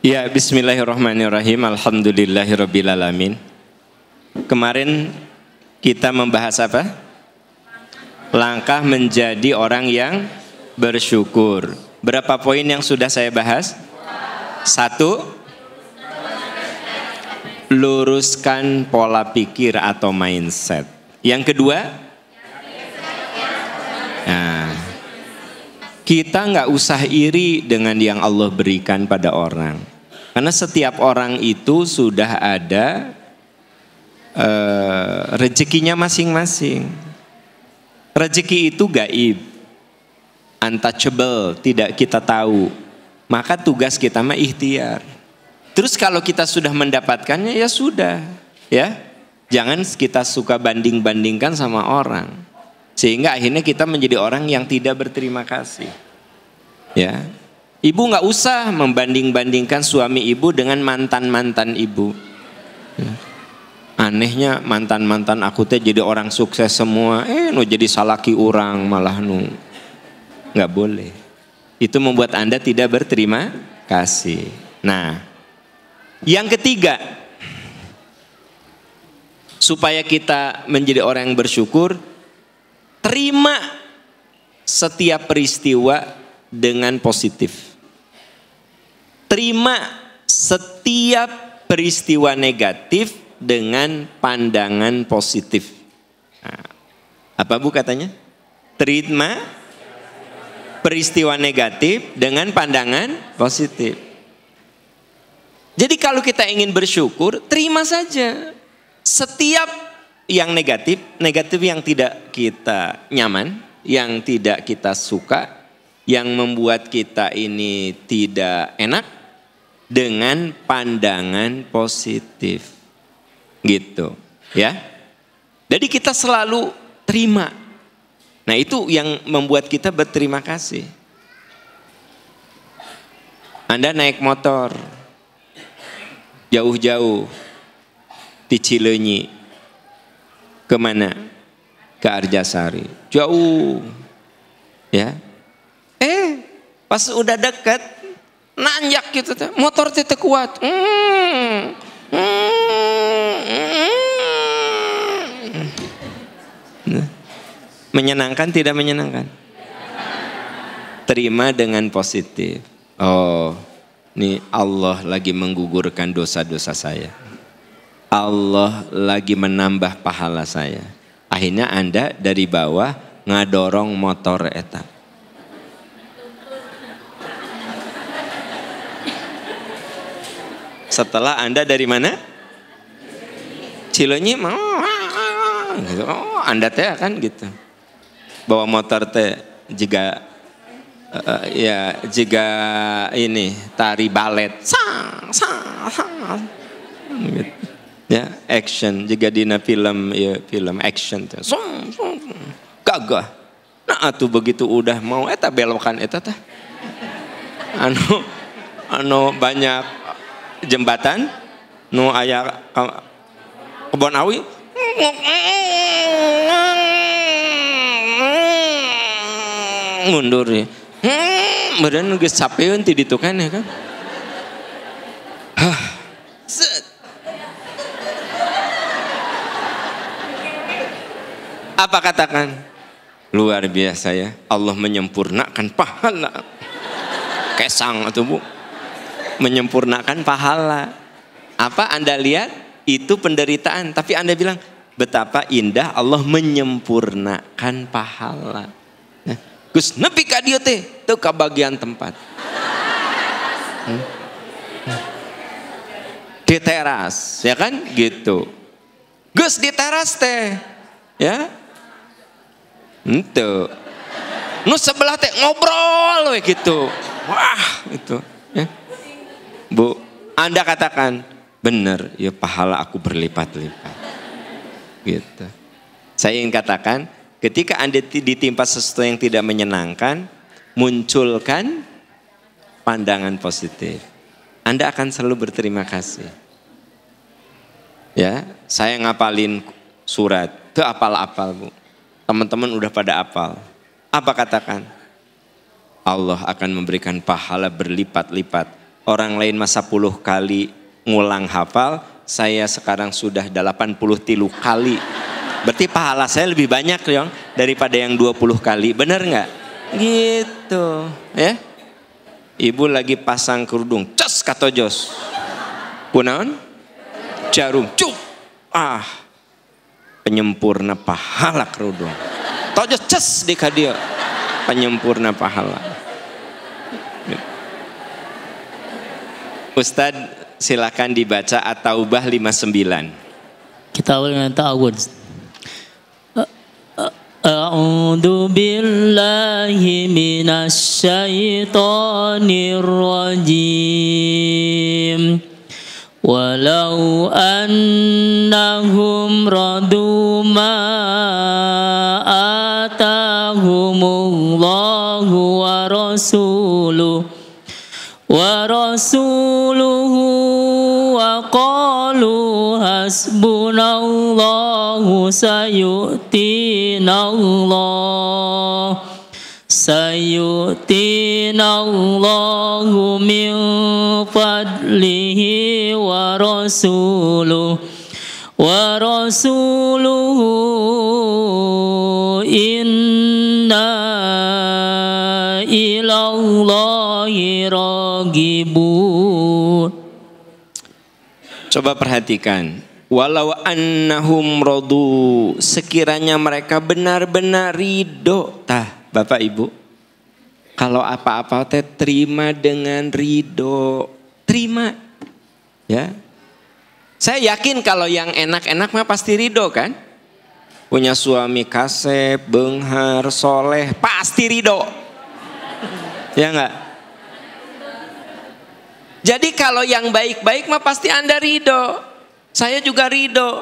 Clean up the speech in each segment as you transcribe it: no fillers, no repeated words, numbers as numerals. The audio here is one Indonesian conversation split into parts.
Ya, bismillahirrahmanirrahim. Alhamdulillahirrabbilalamin. Kemarin kita membahas apa? Langkah menjadi orang yang bersyukur. Berapa poin yang sudah saya bahas? 1, luruskan pola pikir atau mindset. Yang kedua, kita nggak usah iri dengan yang Allah berikan pada orang. Karena setiap orang itu sudah ada rezekinya masing-masing. Rezeki itu gaib, untouchable, tidak kita tahu. Maka tugas kita mah ikhtiar. Terus kalau kita sudah mendapatkannya ya sudah, ya. Jangan kita suka banding-bandingkan sama orang. Sehingga akhirnya kita menjadi orang yang tidak berterima kasih. Ya, ibu nggak usah membanding-bandingkan suami ibu dengan mantan-mantan ibu. Ya. Anehnya mantan-mantan aku teh jadi orang sukses semua. Nu jadi salaki orang malah nu. Nggak boleh. Itu membuat Anda tidak berterima kasih. Nah, yang ketiga, supaya kita menjadi orang yang bersyukur, terima setiap peristiwa dengan positif. Terima setiap peristiwa negatif dengan pandangan positif. Nah, apa Bu katanya? Terima peristiwa negatif dengan pandangan positif. Jadi kalau kita ingin bersyukur, terima saja setiap yang negatif yang tidak kita nyaman, yang tidak kita suka, yang membuat kita ini tidak enak, dengan pandangan positif. Gitu, ya. Jadi kita selalu terima. Nah, itu yang membuat kita berterima kasih. Anda naik motor jauh-jauh di Cileunyi. Kemana? Ke Arjasari. Jauh. Ya. Pas udah deket, nanjak gitu. Motor teh kuat. Menyenangkan tidak menyenangkan? Terima dengan positif. Oh, nih Allah lagi menggugurkan dosa-dosa saya. Allah lagi menambah pahala saya. Akhirnya Anda dari bawah ngadorong motor eta. Setelah Anda dari mana? Cileunyi. Oh, Anda teh kan gitu. Bawa motor teh juga juga ini tari balet. Gitu. Ya, action juga dina film action teh. Gagah. Nah, atuh begitu udah mau eta belokan eta teh. Anu banyak jembatan nu aya kebon awi. Mundur ya. Meureun geus sapeun ti ditu kan ya kan. Set. Apa katakan? Luar biasa ya. Allah menyempurnakan pahala. Kesang atuh Bu. Menyempurnakan pahala. Apa Anda lihat? Itu penderitaan. Tapi Anda bilang, betapa indah Allah menyempurnakan pahala. Nah, Gus, nepi ka dieu teh teu ka bagian tempat. Di teras, ya kan? Gitu. Gus di teras teh. Ya. Ente. Nu sebelah teh ngobrol we gitu. Wah, itu, ya. Bu, Anda katakan, benar, ya pahala aku berlipat-lipat. Gitu. Saya ingin katakan, ketika Anda ditimpa sesuatu yang tidak menyenangkan, munculkan pandangan positif. Anda akan selalu berterima kasih. Ya, saya ngapalin surat, teu apal-apal Bu. Teman-teman udah pada apal. Apa katakan? Allah akan memberikan pahala berlipat-lipat Orang lain masa 10 kali ngulang hafal, saya sekarang sudah 83 kali. Berarti pahala saya lebih banyak dong daripada yang 20 kali. Bener nggak? Gitu ya. Ibu lagi pasang kerudung, ces kata Jos. Kunaon? Jarum, cuk. Penyempurna pahala kerudung. Tojos ces di kadio. Penyempurna pahala. Ustadz silakan dibaca At-Taubah 59. Kita awal dengan ta'awud. A'udzu billahi minasy syaithanir rajim. Walau annahum radu ma atahumullahu wa rasuluhu wa qalu hasbunallahu sayu'tinallahu min fadlihi wa rasuluhu inna ilallahi ragibun. Coba perhatikan. Walau annahum radu, sekiranya mereka benar-benar ridho. Bapak Ibu, kalau apa-apa teh terima dengan ridho. Terima. Ya. Saya yakin kalau yang enak-enak mah pasti ridho kan? Punya suami kasep, benghar, soleh, pasti ridho. Ya enggak? Jadi kalau yang baik-baik mah pasti Anda ridho. Saya juga ridho.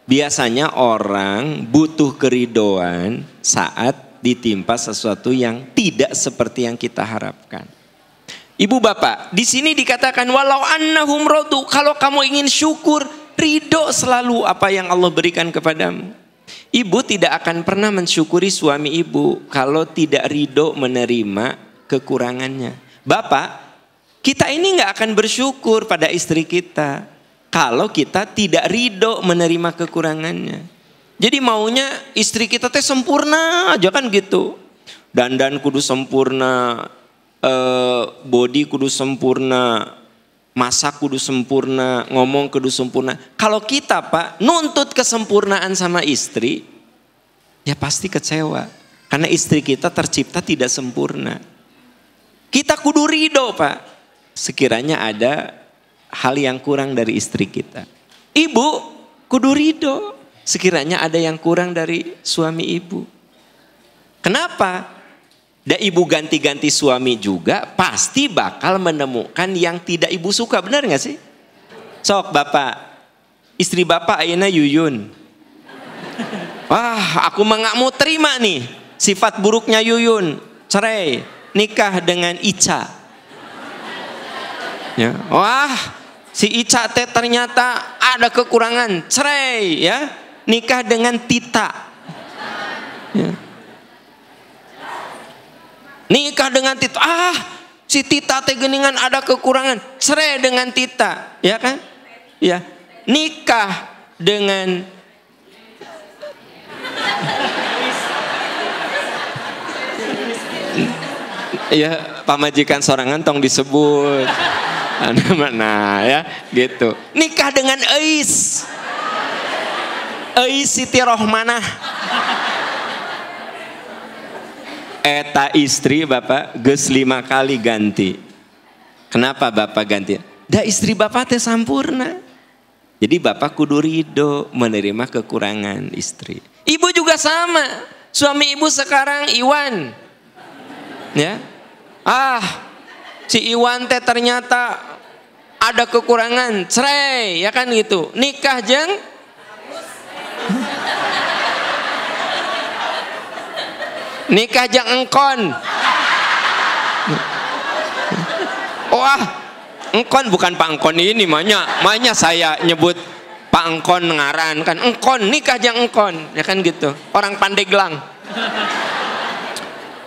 Biasanya orang butuh keridhoan saat ditimpa sesuatu yang tidak seperti yang kita harapkan. Ibu bapak, di sini dikatakan walau annahum radu, kalau kamu ingin syukur, ridho selalu apa yang Allah berikan kepadamu. Ibu tidak akan pernah mensyukuri suami ibu kalau tidak ridho menerima kekurangannya. Bapak, kita ini nggak akan bersyukur pada istri kita kalau kita tidak ridho menerima kekurangannya. Jadi maunya istri kita teh sempurna aja kan gitu. Dandan kudu sempurna, body kudu sempurna, masak kudu sempurna, ngomong kudu sempurna. Kalau kita Pak nuntut kesempurnaan sama istri, ya pasti kecewa. Karena istri kita tercipta tidak sempurna. Kita kudu ridho Pak. Sekiranya ada hal yang kurang dari istri kita. Ibu kudu ridho sekiranya ada yang kurang dari suami ibu. Kenapa? Dan ibu ganti-ganti suami juga pasti bakal menemukan yang tidak ibu suka. Benar gak sih? Sok bapak, istri bapak ayeuna Yuyun. Wah aku mah gak mau terima nih sifat buruknya Yuyun. Cerai, nikah dengan Ica. Ya. Wah si Ica teh ternyata ada kekurangan, cerai ya, nikah dengan Tita. Ya. Nikah dengan Tita, si Tita teh geningan ada kekurangan, cerai dengan Tita, ya kan? Ya, nikah dengan ya pamajikan sorangan tong disebut. Nah ya gitu. Nikah dengan Eis Siti Rohmanah. Eta istri bapak geus 5 kali ganti. Kenapa bapak ganti? Da istri bapak teh sampurna. Jadi bapak kudu ridho menerima kekurangan istri. Ibu juga sama. Suami ibu sekarang Iwan. Ya. Si Iwan teh ternyata ada kekurangan, cerai, ya kan gitu. Nikah jeung nikah jeung engkon. Wah, engkon bukan Pak Engkon ini mahnya saya nyebut Pak Engkon ngaran kan. Engkon nikah jeung engkon, ya kan gitu. Orang Pandeglang.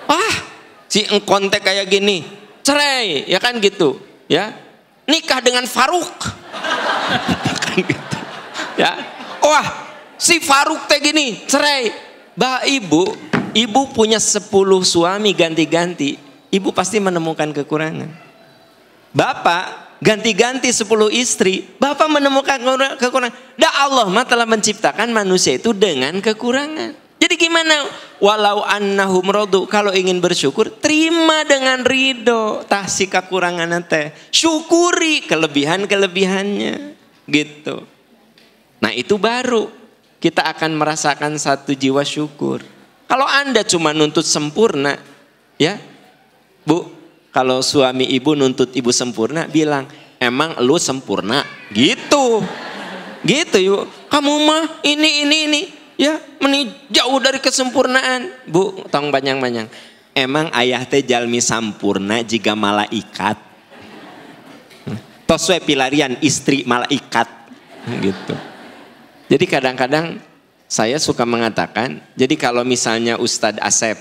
Wah, si engkon teh kayak gini. Cerai, ya kan gitu, ya. nikah dengan Faruk. Kan gitu. Ya. Wah, si Faruk teh gini, cerai. Bah ibu punya 10 suami ganti-ganti. Ibu pasti menemukan kekurangan. Bapak ganti-ganti 10 istri, bapak menemukan kekurangan. Dan Allah telah menciptakan manusia itu dengan kekurangan. Jadi gimana? Walau annahum radu, kalau ingin bersyukur, terima dengan ridho. Tah si kekurangan teh, syukuri kelebihan-kelebihannya. Gitu. Nah itu baru kita akan merasakan satu jiwa syukur. Kalau Anda cuma nuntut sempurna, ya Bu, kalau suami ibu nuntut ibu sempurna, bilang, emang lu sempurna? Gitu. Gitu yuk. Kamu mah ini. Ya, jauh dari kesempurnaan. Bu, tong banyak-banyak. Emang ayah teh jalmi sampurna jika malaikat. Toswe pilarian istri malaikat. Gitu. Jadi kadang-kadang saya suka mengatakan, jadi kalau misalnya Ustadz Asep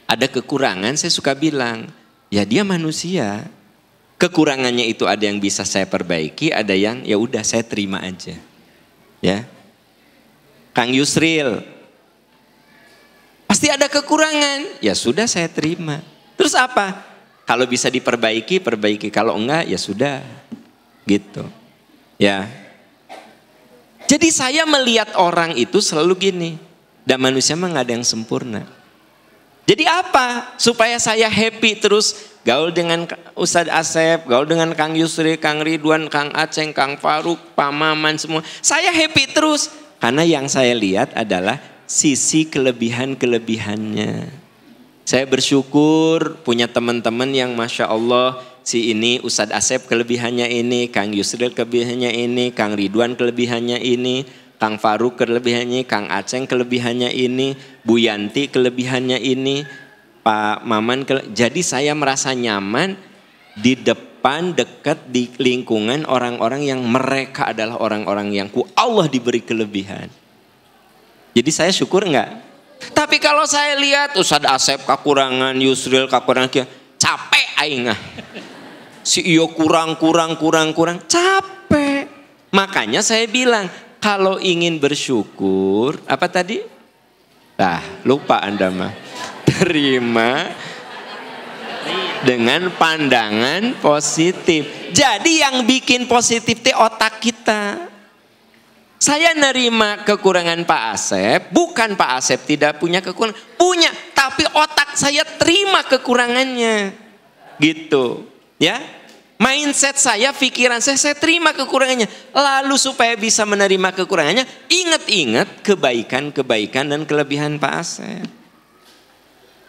ada kekurangan, saya suka bilang, ya dia manusia. Kekurangannya itu ada yang bisa saya perbaiki, ada yang ya udah saya terima aja. Ya. Kang Yusril pasti ada kekurangan, ya sudah saya terima. Terus apa? Kalau bisa diperbaiki, perbaiki. Kalau enggak, ya sudah. Gitu. Ya. Jadi saya melihat orang itu selalu gini. Dan manusia mah gak ada yang sempurna. Jadi apa? Supaya saya happy terus gaul dengan Ustadz Asep, gaul dengan Kang Yusri, Kang Ridwan, Kang Aceng, Kang Faruk, Pak Maman semua. Saya happy terus. Karena yang saya lihat adalah sisi kelebihan-kelebihannya. Saya bersyukur punya teman-teman yang Masya Allah, si ini Ustadz Asep kelebihannya ini, Kang Yusril kelebihannya ini, Kang Ridwan kelebihannya ini, Kang Faruk kelebihannya, Kang Aceng kelebihannya ini, Bu Yanti kelebihannya ini, Pak Maman. Jadi saya merasa nyaman di depan, dekat di lingkungan orang-orang yang mereka adalah orang-orang yang Allah diberi kelebihan. Jadi saya syukur enggak? Tapi kalau saya lihat Ustadz Asep kekurangan, Yusril kekurangan, capek aing ah. Si iyo kurang, capek. Makanya saya bilang, kalau ingin bersyukur, apa tadi? Lupa Anda mah. Terima dengan pandangan positif. Jadi yang bikin positif itu otak kita. Saya nerima kekurangan Pak Asep, bukan Pak Asep tidak punya kekurangan, punya, tapi otak saya terima kekurangannya. Gitu, ya. Mindset saya, pikiran saya terima kekurangannya. Lalu supaya bisa menerima kekurangannya, ingat-ingat kebaikan-kebaikan dan kelebihan Pak Asep.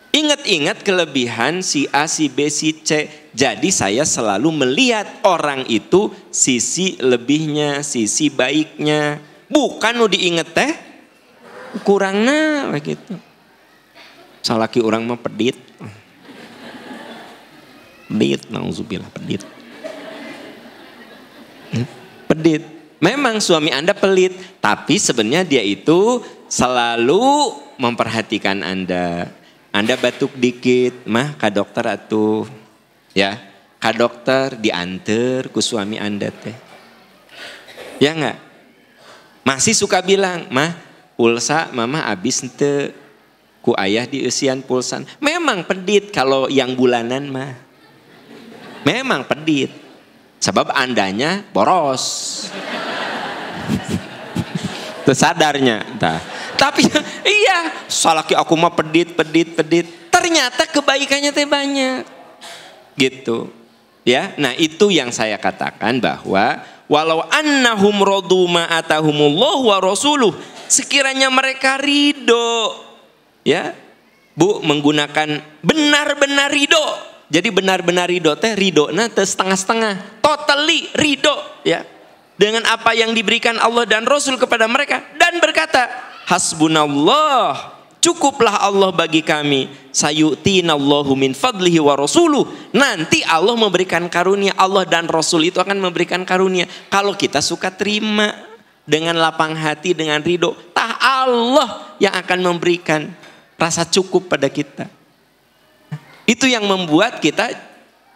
Ingat-ingat kelebihan si A, si B, si C. Jadi saya selalu melihat orang itu sisi lebihnya, sisi baiknya. Bukan nu diinget teh kurangnya begitu. Salaki orang mah pedit. Pedit, nauzubillah pedit. Pedit. Memang suami Anda pelit, tapi sebenarnya dia itu selalu memperhatikan Anda. Anda batuk dikit, mah ka dokter atuh. Ya, ka dokter dianter ku suami Anda teh. Ya enggak? Masih suka bilang, mah pulsa mama habis ente, ku ayah dieusian pulsa. Memang pedit kalau yang bulanan mah. Memang pedit. Sebab Andanya boros. Itu sadarnya. Tapi iya, salaki aku mah pedit. Ternyata kebaikannya teh banyak. Gitu. Ya, nah itu yang saya katakan bahwa walau annahum radu ma atahumullahu wa rasuluh, sekiranya mereka ridho. Ya. Bu, menggunakan benar-benar ridho. Jadi benar-benar ridho teh ridona teh setengah-setengah, totally ridho ya. Dengan apa yang diberikan Allah dan Rasul kepada mereka dan berkata, hasbunallah, cukuplah Allah bagi kami, sayu'tinallahu min fadlihi wa rasuluh. Nanti Allah memberikan karunia, Allah dan Rasul itu akan memberikan karunia. Kalau kita suka terima dengan lapang hati, dengan ridho, tah Allah yang akan memberikan rasa cukup pada kita. Itu yang membuat kita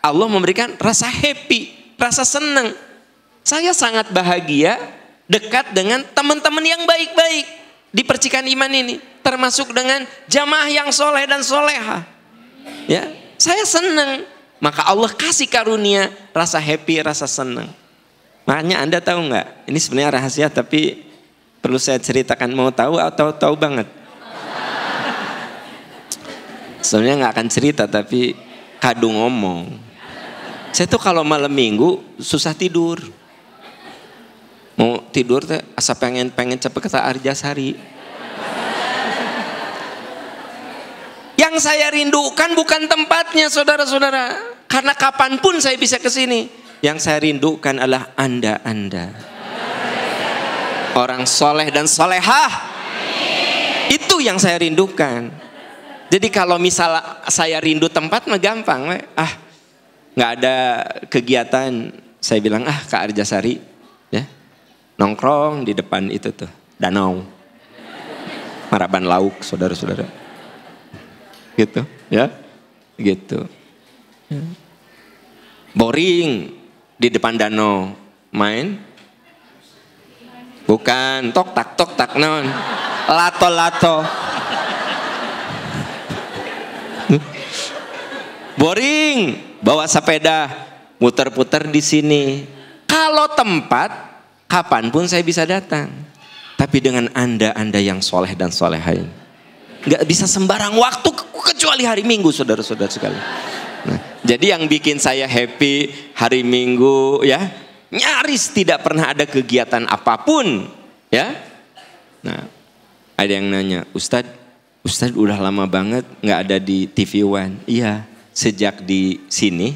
Allah memberikan rasa happy, rasa senang. Saya sangat bahagia dekat dengan teman-teman yang baik-baik di percikan iman ini, termasuk dengan jamaah yang soleh dan soleha. Ya, saya senang. Maka Allah kasih karunia rasa happy, rasa senang. Makanya Anda tahu nggak? Ini sebenarnya rahasia tapi perlu saya ceritakan. Mau tahu atau tahu banget? Sebenarnya nggak akan cerita tapi kadung ngomong. Saya tuh kalau malam minggu susah tidur. Mau tidur teh asa pengen cepet ke Arjasari. Yang saya rindukan bukan tempatnya, saudara-saudara. Karena kapanpun saya bisa ke sini. Yang saya rindukan adalah Anda. Orang soleh dan solehah. Itu yang saya rindukan. Jadi kalau misal saya rindu tempat mah gampang. Nggak ada kegiatan. Saya bilang ke Arjasari. Ya, nongkrong di depan itu tuh. Danau. Maraban Lauk, saudara-saudara. Gitu ya. Gitu. Boring di depan danau. Main? Bukan, tok tak non. Lato. Boring, bawa sepeda, muter-puter di sini. Kalau tempat, kapanpun saya bisa datang. Tapi dengan Anda yang soleh dan solehain, nggak bisa sembarang waktu kecuali hari Minggu, saudara-saudara sekalian. Nah, jadi yang bikin saya happy hari Minggu, ya, nyaris tidak pernah ada kegiatan apapun, ya. Nah, ada yang nanya, Ustadz udah lama banget nggak ada di TV One. Iya, sejak di sini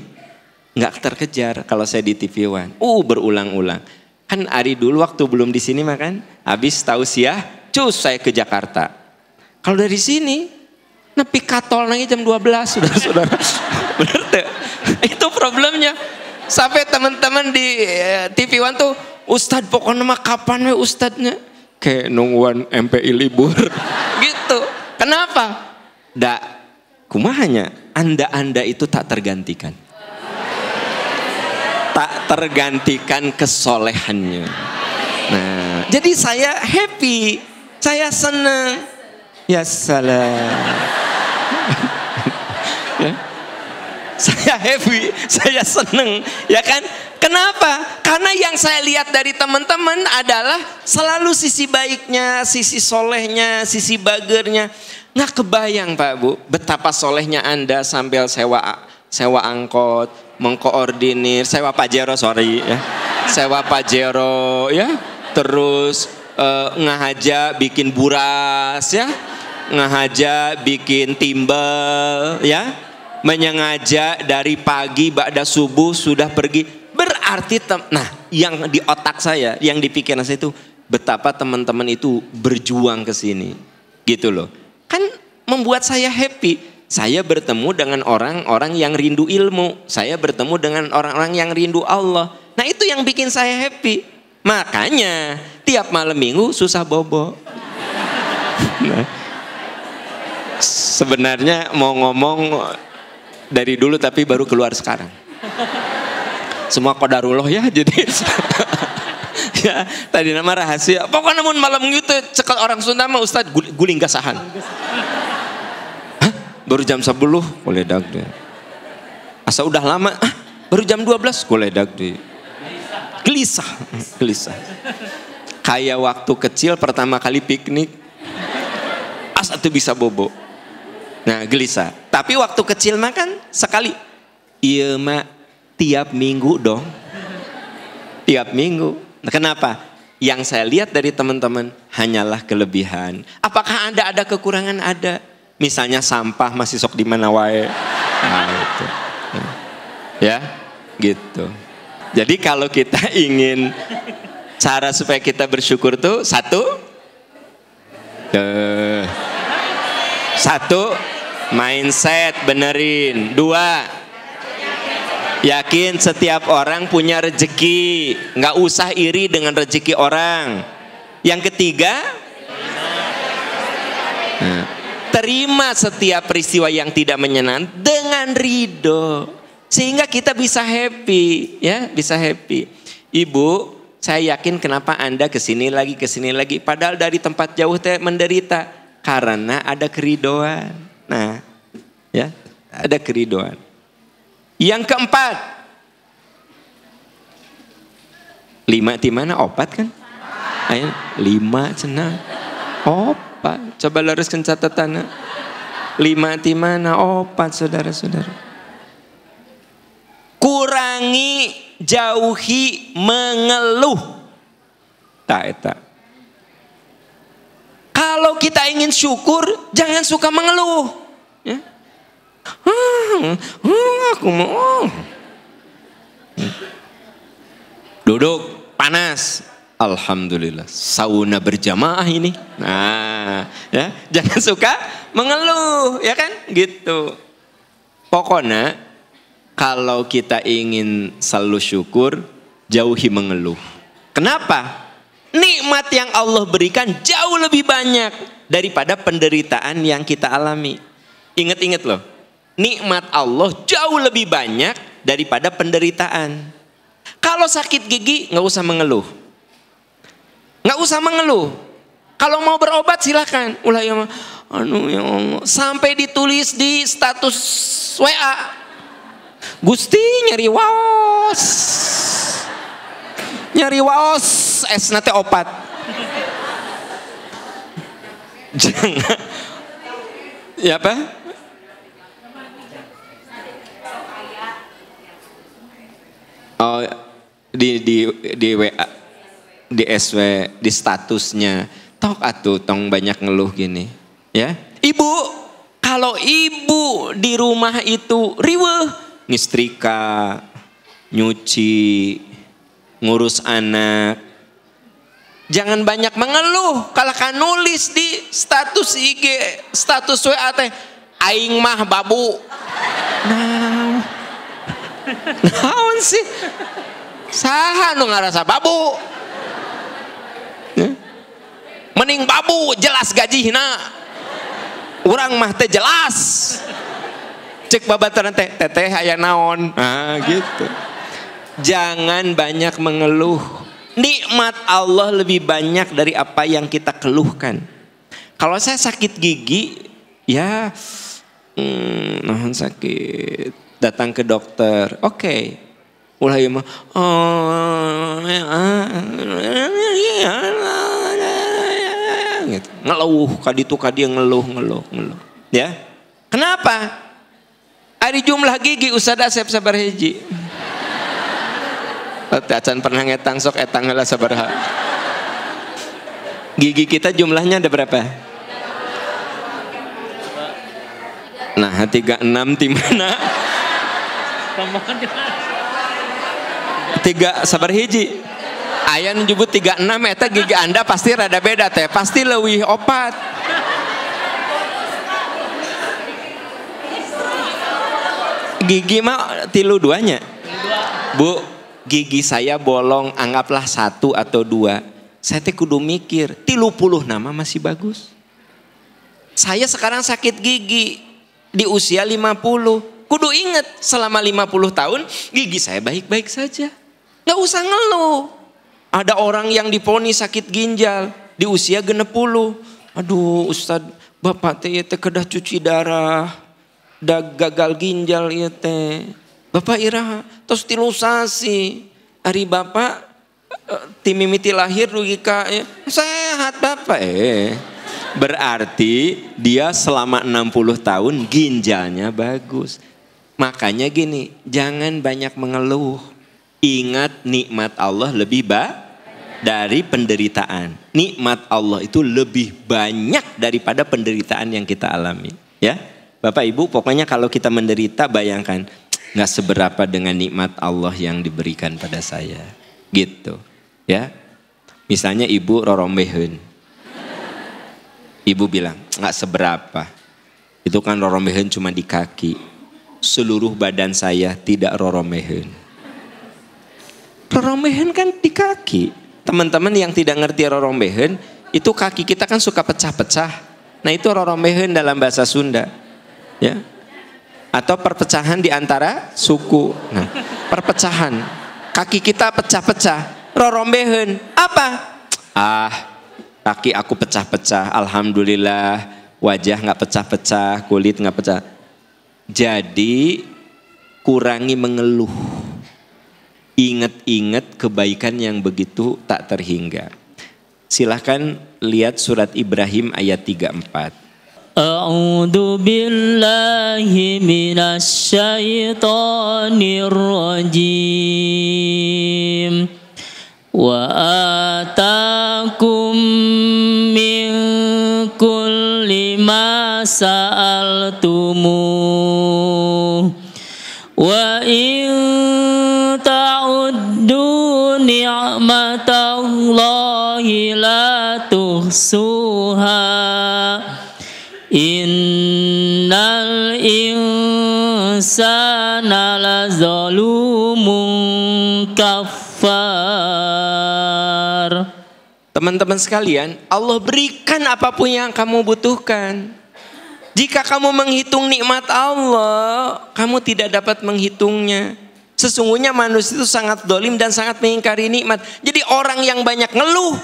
nggak terkejar kalau saya di TV One. Berulang-ulang. Kan hari dulu waktu belum di sini makan, habis tausiah, saya ke Jakarta. Kalau dari sini, nepi katol nangis jam 12, saudara-saudara. Bener tuh? Itu problemnya. Sampai teman-teman di TV One tuh, Ustadz pokoknya mah kapan we Ustadznya? Kayak nungguan MPI libur. Gitu. Kenapa? Kumahanya, Anda itu tak tergantikan. Tak tergantikan kesolehannya. Nah, jadi saya happy, saya senang. Ya salam. Ya. Saya happy, saya senang, ya kan? Kenapa? Karena yang saya lihat dari teman-teman adalah selalu sisi baiknya, sisi solehnya, sisi bagernya. Nggak kebayang Pak Bu, betapa solehnya Anda sambil sewa angkot, mengkoordinir, sewa Pajero ya, sewa Pajero ya, terus ngahaja bikin buras ya, ngahaja bikin timbel ya, menyengaja dari pagi ba'da subuh sudah pergi. Berarti yang di otak saya, yang di pikiran saya itu betapa teman-teman itu berjuang ke sini. Gitu loh. Kan membuat saya happy. Saya bertemu dengan orang-orang yang rindu ilmu. Saya bertemu dengan orang-orang yang rindu Allah. Nah, itu yang bikin saya happy. Makanya tiap malam minggu susah bobo. Nah, sebenarnya mau ngomong dari dulu tapi baru keluar sekarang. Semua qadarullah ya, jadi ya tadi nama rahasia. Pokoknya namun malam gitu cekal orang Sunda mah Ustadz guling gasahan. Hah? Baru jam 10 boleh dag deh. Asa udah lama, baru jam 12 boleh dag deh. Gelisah. Kayak waktu kecil pertama kali piknik, asa tuh bisa bobo. Nah, gelisah. Tapi waktu kecil makan sekali. Iya mak, tiap minggu dong. Tiap minggu. Nah, kenapa? Yang saya lihat dari teman-teman hanyalah kelebihan. Apakah Anda ada kekurangan? Ada. Misalnya sampah masih sok di mana wae. Nah, gitu. Ya, gitu. Jadi kalau kita ingin cara supaya kita bersyukur tuh satu, mindset benerin. 2, yakin setiap orang punya rezeki, nggak usah iri dengan rezeki orang. Yang ketiga, terima setiap peristiwa yang tidak menyenangkan dengan ridho. Sehingga kita bisa happy, ya, bisa happy. Ibu, saya yakin kenapa Anda kesini lagi, padahal dari tempat jauh teh menderita karena ada keridoan. Nah, ya, ada keridoan. Yang keempat, 5 di mana? Opat kan? Ayo, 5 cenah. Opat. Coba luruskan catatannya. 5 di mana? Opat, saudara-saudara. Kurangi, jauhi, mengeluh. Tak. Kalau kita ingin syukur, jangan suka mengeluh. Ya. Aku mau. Duduk, panas. Alhamdulillah, sauna berjamaah ini. Nah, ya, jangan suka mengeluh, ya kan? Gitu. Pokoknya kalau kita ingin selalu syukur, jauhi mengeluh. Kenapa? Nikmat yang Allah berikan jauh lebih banyak daripada penderitaan yang kita alami. Ingat-ingat loh, nikmat Allah jauh lebih banyak daripada penderitaan. Kalau sakit gigi nggak usah mengeluh. Nggak usah mengeluh. Kalau mau berobat silakan. Ulah ya Allah. Sampai ditulis di status WA. Gusti nyari waos. Nyari waos es nate opat. Jangan. Ya apa? Oh, di WA, di SW, di statusnya. Tok atuh tong banyak ngeluh gini. Ya. Ibu, kalau ibu di rumah itu riweuh, ngistrika, nyuci, ngurus anak. Jangan banyak mengeluh. Kalau kan nulis di status IG, status WA teh, aing mah babu. Nah, naon sih? Saha nu ngarasa babu? Mending babu jelas gajihna. Urang mah teh jelas. Cek babaturan teh, teteh aya naon. Nah, gitu. Jangan banyak mengeluh. Nikmat Allah lebih banyak dari apa yang kita keluhkan. Kalau saya sakit gigi, ya nahan sakit, datang ke dokter. Oke. Ulah ieu mah gitu. Ngeluh, kaditu kadieu ngeluh. Ya. Kenapa? Ari jumlah gigi Ustaz Asep sabar hiji. Acan pernah ngetang sok etang heula sabaraha. Gigi kita jumlahnya ada berapa? Nah, 36 di mana? 3 sabar hiji. Aya nu nyebut 36 eta gigi Anda pasti rada beda teh, pasti leuwih opat. Gigi mah 32-nya. Bu, gigi saya bolong, anggaplah 1 atau 2. Saya teh kudu mikir, 30 nama masih bagus. Saya sekarang sakit gigi di usia 50. Kudu inget, selama 50 tahun gigi saya baik-baik saja. Gak usah ngeluh. Ada orang yang divonis sakit ginjal di usia 60. Aduh Ustadz, bapak teh kedah cuci darah. Da gagal ginjal ieu teh. Bapak iraha tos 3 sasi. Ari bapak ti mimiti lahir dugi ka sehat bapak. Berarti dia selama 60 tahun ginjalnya bagus. Makanya gini, jangan banyak mengeluh. Ingat nikmat Allah lebih dari penderitaan. Nikmat Allah itu lebih banyak daripada penderitaan yang kita alami. Ya. Bapak Ibu, pokoknya kalau kita menderita bayangkan nggak seberapa dengan nikmat Allah yang diberikan pada saya, gitu, ya. Misalnya ibu rorombeheun, ibu bilang nggak seberapa, itu kan rorombeheun cuma di kaki, seluruh badan saya tidak rorombeheun. Rorombeheun kan di kaki. Teman-teman yang tidak ngerti rorombeheun, itu kaki kita kan suka pecah-pecah. Nah itu rorombeheun dalam bahasa Sunda. Ya, Atau perpecahan di antara suku. Nah, perpecahan. Kaki kita pecah-pecah. Rorombeheun. Apa? Kaki aku pecah-pecah. Alhamdulillah. Wajah nggak pecah-pecah. Kulit nggak pecah. Jadi kurangi mengeluh. Ingat-ingat kebaikan yang begitu tak terhingga. Silahkan lihat surat Ibrahim ayat 34. A'udzu billahi minasy syaithanir rajim. Wa atakum min kulli ma sa'altumuh. Wa in ta'uddu ni'matallahi la tuhsuha. Innal insana lazalumun kafar. Teman-teman sekalian, Allah berikan apapun yang kamu butuhkan. Jika kamu menghitung nikmat Allah, kamu tidak dapat menghitungnya. Sesungguhnya manusia itu sangat dolim dan sangat mengingkari nikmat. Jadi orang yang banyak ngeluh,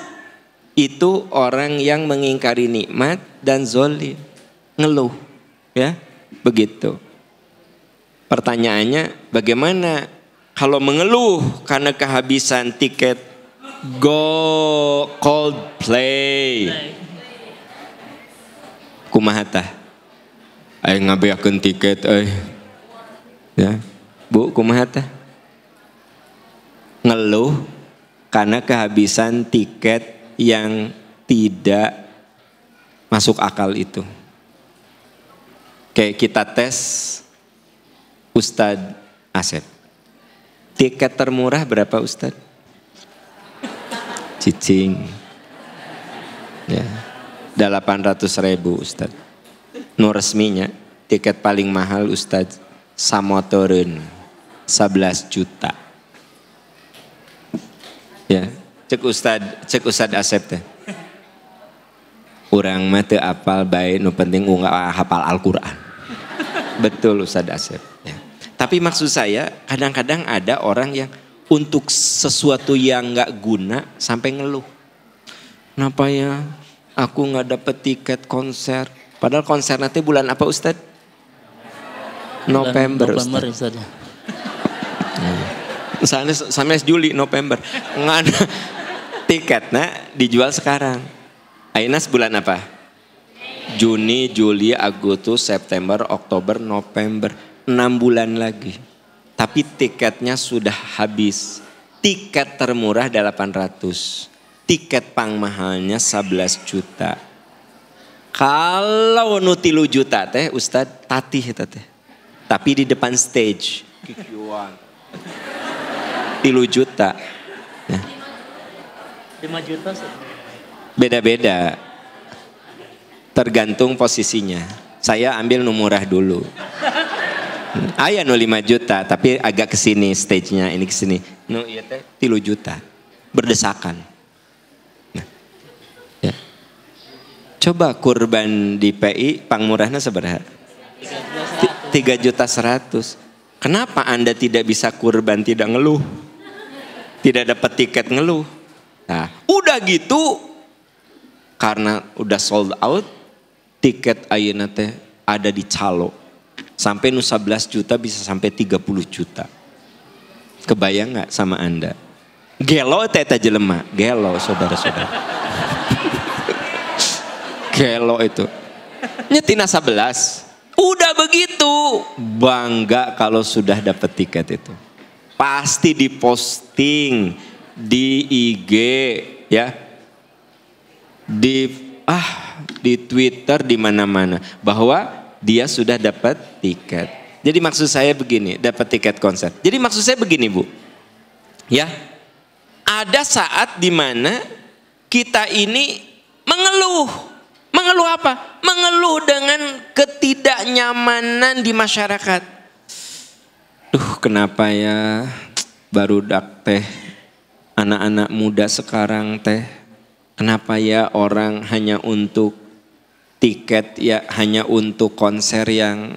itu orang yang mengingkari nikmat dan zolim. Ngeluh, ya, begitu. Pertanyaannya, bagaimana kalau mengeluh karena kehabisan tiket go Coldplay? Kumaha tah? Ayo ngabeakeun tiket, ya, Bu, kumaha tah? Ngeluh karena kehabisan tiket yang tidak masuk akal itu. Kayak kita tes Ustadz Asep. Tiket termurah berapa Ustadz? Cicing. Ya, 800.000 Ustadz. Nu resminya tiket paling mahal Ustadz samotoreun 11 juta. Ya, cek Ustadz Asep teh. Urang mah teu apal bae, nu penting hafal Al-Qur'an. Betul Ustadz Asep. Ya. Tapi maksud saya kadang-kadang ada orang yang untuk sesuatu yang nggak guna sampai ngeluh. Kenapa ya aku nggak dapet tiket konser? Padahal konser nanti bulan apa Ustadz? November Ustadz. Sampai Juli November. Nggak ada tiketnya dijual sekarang. Ainas bulan apa? Juni, Juli, Agustus, September, Oktober, November. 6 bulan lagi. Tapi tiketnya sudah habis. Tiket termurah 800. Tiket pang mahalnya 11 juta. Kalau nu 3 juta teh Ustadz tatih teh. Tapi di depan stage. 3 juta. Ya. 5 juta beda-beda. Tergantung posisinya. Saya ambil nu murah dulu. Aya nu 5 juta tapi agak kesini stage-nya, ini kesini. Nu ieu teh 3 juta. Berdesakan. Nah, ya. Coba kurban di PI pangmurahna sabaraha? 3.100.000. Kenapa Anda tidak bisa kurban tidak ngeluh? Tidak dapat tiket ngeluh. Nah, udah gitu karena udah sold out, tiket ayeuna teh ada di calo. Sampai nu 11 juta bisa sampai 30 juta. Kebayang nggak sama Anda? Gelo teh jelema, gelo saudara-saudara. Gelo itu. Nyetina 11. Udah begitu, bangga kalau sudah dapat tiket itu. Pasti diposting di IG ya. Di Twitter di mana-mana bahwa dia sudah dapat tiket. Jadi maksud saya begini, dapat tiket konser. Jadi maksud saya begini, Bu. Ya. Ada saat di mana kita ini mengeluh. Mengeluh apa? Mengeluh dengan ketidaknyamanan di masyarakat. Kenapa ya barudak teh, anak-anak muda sekarang teh, kenapa ya orang hanya untuk tiket ya hanya untuk konser yang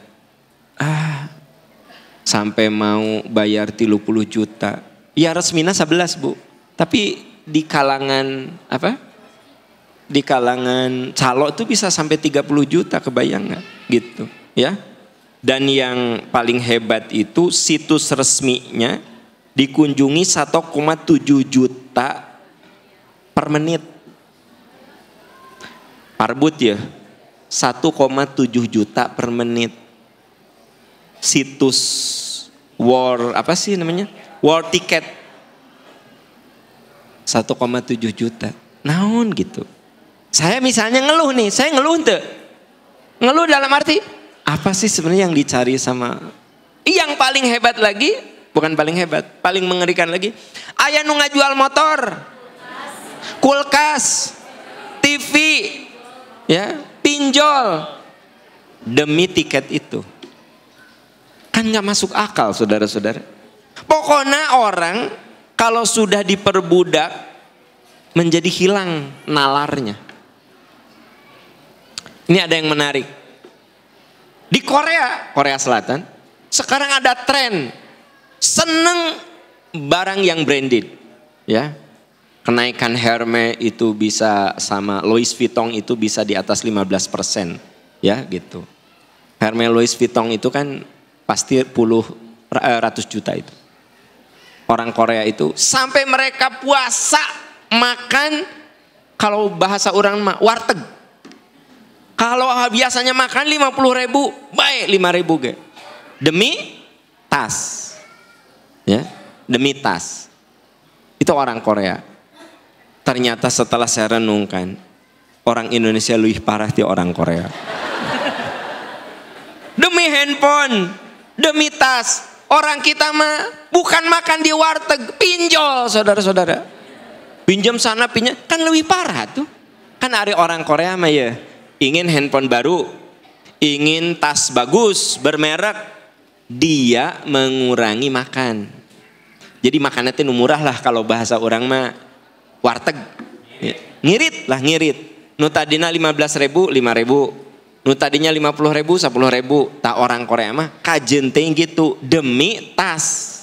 sampai mau bayar 30 juta. Ya resmina 11 Bu. Tapi di kalangan apa? Di kalangan calo itu bisa sampai 30 juta, kebayang nggak? Gitu ya. Dan yang paling hebat itu situs resminya dikunjungi 1,7 juta per menit. Parbut ya, 1,7 juta per menit. Situs war apa sih namanya? War ticket 1,7 juta. Naon gitu. Saya misalnya ngeluh nih, saya ngeluh tuh. Ngeluh dalam arti apa sih sebenarnya yang dicari sama yang paling hebat lagi? Bukan paling hebat, paling mengerikan lagi. Aya nu ngajual motor, kulkas, TV, ya, pinjol demi tiket itu. Kan nggak masuk akal, saudara-saudara. Pokoknya orang kalau sudah diperbudak menjadi hilang nalarnya. Ini ada yang menarik. Di Korea Selatan, sekarang ada tren seneng barang yang branded, ya. Kenaikan Hermes itu bisa sama Louis Vuitton itu bisa di atas 15%, ya gitu. Hermes Louis Vuitton itu kan pasti ratus juta itu. Orang Korea itu sampai mereka puasa makan, kalau bahasa orang mah warteg. Kalau biasanya makan 50.000, baik 5.000 ge. Demi tas. Ya, demi tas. Itu orang Korea. Ternyata setelah saya renungkan, orang Indonesia lebih parah di orang Korea. Demi handphone, demi tas. Orang kita mah bukan makan di warteg, pinjol, saudara-saudara. Pinjam sana, pinjam, kan lebih parah tuh. Kan ada orang Korea mah ya, ingin handphone baru, ingin tas bagus, bermerek, dia mengurangi makan. Jadi makannya itu murah lah, kalau bahasa orang mah warteg. Ngirit lah, ngirit. Nu tadina 15.000, 5.000. Nu tadinya 50.000, 10.000. Tak orang Korea mah kajenteng gitu demi tas.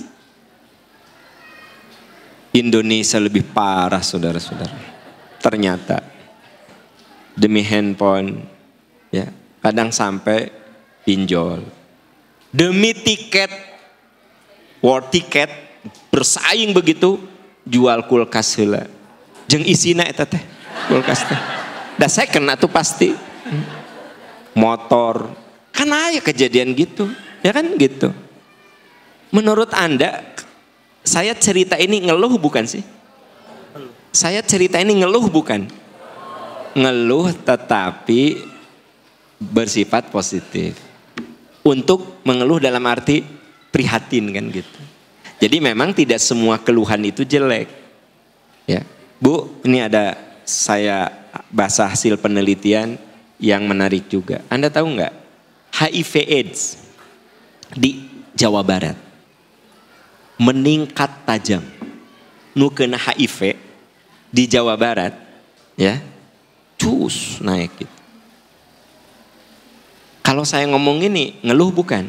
Indonesia lebih parah, saudara-saudara. Ternyata demi handphone, ya, kadang sampai pinjol. Demi tiket, war tiket, bersaing begitu, jual kulkas heula. Jeung isina eta teh, kulkas teh. Da saya kena tuh pasti. Motor, kan aya kejadian gitu, ya kan gitu. Menurut Anda, saya cerita ini ngeluh bukan sih? Saya cerita ini ngeluh bukan? Ngeluh tetapi bersifat positif. Untuk mengeluh dalam arti prihatin kan gitu. Jadi memang tidak semua keluhan itu jelek. Ya, Bu, ini ada saya bahas hasil penelitian yang menarik juga. Anda tahu nggak? HIV AIDS di Jawa Barat meningkat tajam. Nu kena HIV di Jawa Barat, ya, cus naik gitu. Kalau saya ngomong gini, ngeluh bukan?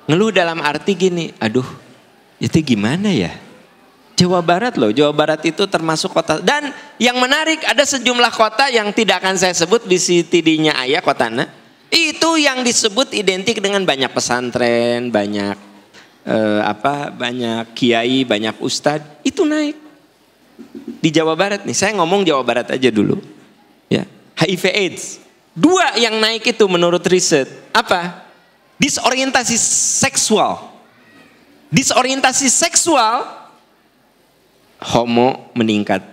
Ngeluh dalam arti gini, aduh, itu gimana ya? Jawa Barat loh, Jawa Barat itu termasuk kota. Dan yang menarik, ada sejumlah kota yang tidak akan saya sebut, di tidinya ayah kotana. Itu yang disebut identik dengan banyak pesantren, banyak banyak kiai, banyak ustadz. Itu naik di Jawa Barat nih. Saya ngomong Jawa Barat aja dulu. Ya, HIV AIDS. 2 yang naik itu menurut riset. Apa? Disorientasi seksual. Disorientasi seksual. Homo meningkat,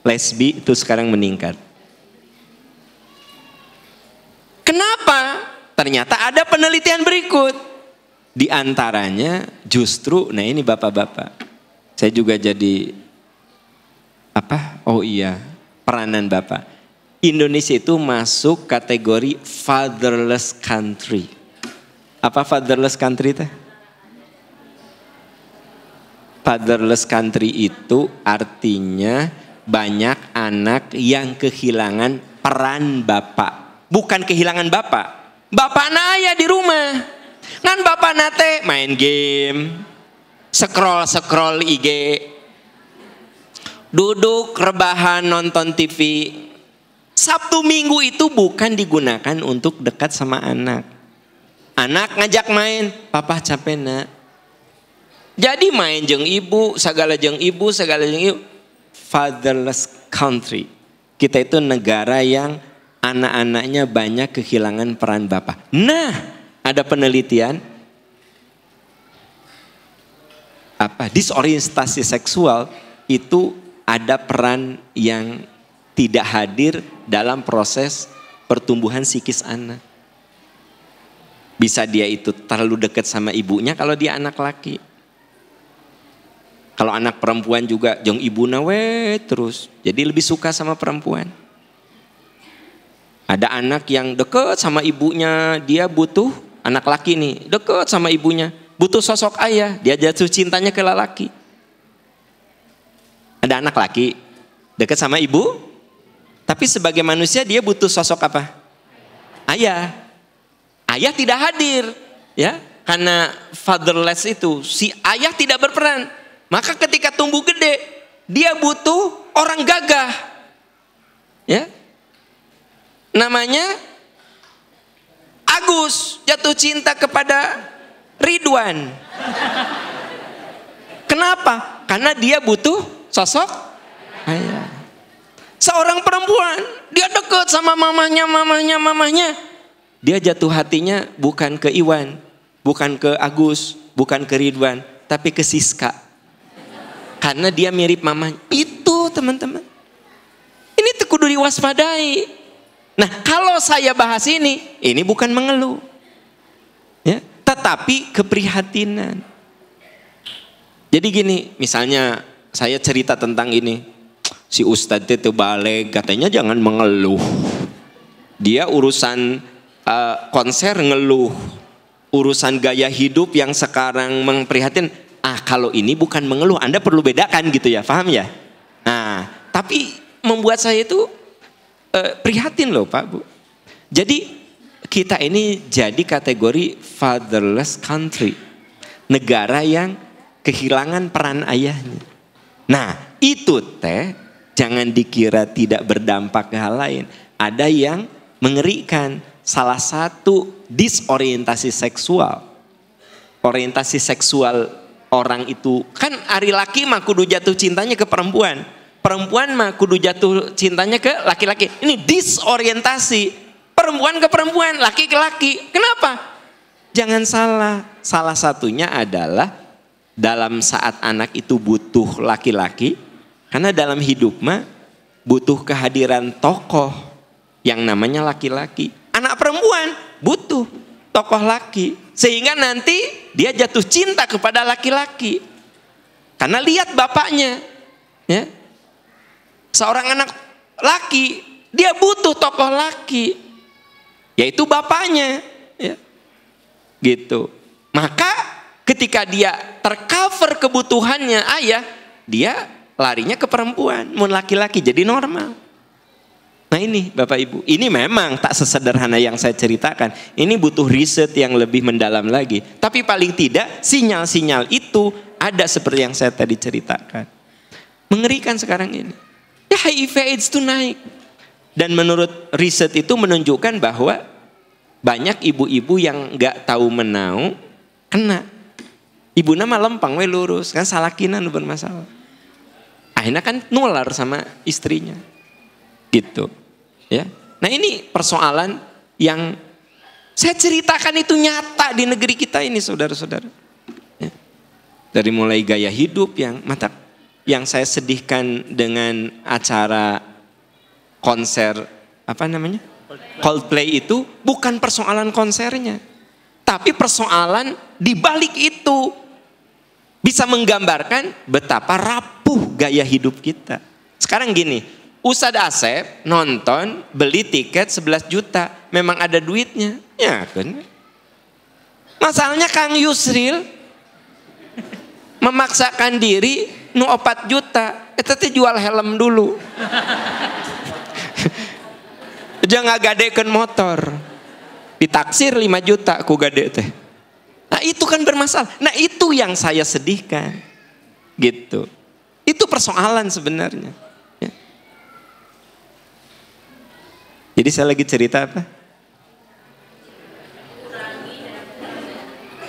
lesbi itu sekarang meningkat. Kenapa? Ternyata ada penelitian berikut. Di antaranya justru, nah ini bapak-bapak, saya juga jadi peranan bapak. Indonesia itu masuk kategori fatherless country. Apa fatherless country teh? Fatherless country itu artinya banyak anak yang kehilangan peran bapak. Bukan kehilangan bapak. Bapak naya di rumah. Ngan bapak nate main game, scroll IG, duduk rebahan nonton TV. Sabtu Minggu itu bukan digunakan untuk dekat sama anak. Anak ngajak main, papa capek nak. Jadi main jeung ibu, segala jeung ibu. Fatherless country. Kita itu negara yang anak-anaknya banyak kehilangan peran bapak. Nah, ada penelitian disorientasi seksual itu ada peran yang tidak hadir dalam proses pertumbuhan psikis anak. Bisa dia itu terlalu dekat sama ibunya kalau dia anak laki. Kalau anak perempuan juga jong ibu nawe terus. Jadi lebih suka sama perempuan. Ada anak yang dekat sama ibunya, dia butuh anak laki nih, dekat sama ibunya, butuh sosok ayah, dia jatuh cintanya ke lelaki. Ada anak laki dekat sama ibu, tapi sebagai manusia dia butuh sosok apa? Ayah. Ayah tidak hadir, ya, karena fatherless itu si ayah tidak berperan. Maka ketika tumbuh gede, dia butuh orang gagah, ya. Namanya Agus, jatuh cinta kepada Ridwan. Kenapa? Karena dia butuh sosok ayah. Seorang perempuan, dia dekat sama mamanya. Dia jatuh hatinya bukan ke Iwan, bukan ke Agus, bukan ke Ridwan, tapi ke Siska. Karena dia mirip mamanya. Itu teman-teman. Ini kudu diwaspadai. Nah, kalau saya bahas ini bukan mengeluh. Ya, tetapi keprihatinan. Jadi gini, misalnya saya cerita tentang ini. Si Ustadz itu balik, katanya jangan mengeluh. Dia urusan konser ngeluh. Urusan gaya hidup yang sekarang memprihatin. Kalau ini bukan mengeluh, Anda perlu bedakan gitu ya, paham ya? Nah, tapi membuat saya itu prihatin loh Pak Bu. Jadi kita ini jadi kategori fatherless country. Negara yang kehilangan peran ayahnya. Nah itu jangan dikira tidak berdampak ke hal lain. Ada yang mengerikan. Salah satu disorientasi seksual. Orientasi seksual orang itu kan ari laki mah kudu jatuh cintanya ke perempuan. Perempuan mah kudu jatuh cintanya ke laki-laki. Ini disorientasi. Perempuan ke perempuan, laki ke laki. Kenapa? Jangan salah. Salah satunya adalah dalam saat anak itu butuh laki-laki. Karena dalam hidup mah butuh kehadiran tokoh yang namanya laki-laki. Anak perempuan butuh tokoh laki. Sehingga nanti dia jatuh cinta kepada laki-laki. Karena lihat bapaknya. Ya. Seorang anak laki, dia butuh tokoh laki, yaitu bapaknya, ya. Gitu. Maka ketika dia tercover kebutuhannya ayah, dia larinya ke perempuan, mau laki-laki jadi normal. Nah ini Bapak Ibu, ini memang tak sesederhana yang saya ceritakan. Ini butuh riset yang lebih mendalam lagi. Tapi paling tidak sinyal-sinyal itu ada seperti yang saya tadi ceritakan. Mengerikan sekarang ini. HIV AIDS itu naik. Dan menurut riset itu menunjukkan bahwa banyak ibu-ibu yang gak tahu menau kena. Ibu nama lempang we lurus kan salakinan bermasalah. Akhirnya kan nular sama istrinya. Gitu. Ya. Nah ini persoalan yang saya ceritakan itu nyata di negeri kita ini saudara-saudara. Ya. Dari mulai gaya hidup yang saya sedihkan dengan acara konser Coldplay itu bukan persoalan konsernya, tapi persoalan di balik itu bisa menggambarkan betapa rapuh gaya hidup kita. Sekarang gini, Ustadz Asep nonton beli tiket 11 juta, memang ada duitnya, ya kan? Masalahnya Kang Yusril memaksakan diri nu 4 juta, itu jual helm dulu. Jangan gadekeun motor. Ditaksir 5 juta ku gade teh. Nah itu kan bermasalah. Nah itu yang saya sedihkan. Gitu. Itu persoalan sebenarnya. Ya. Jadi saya lagi cerita apa?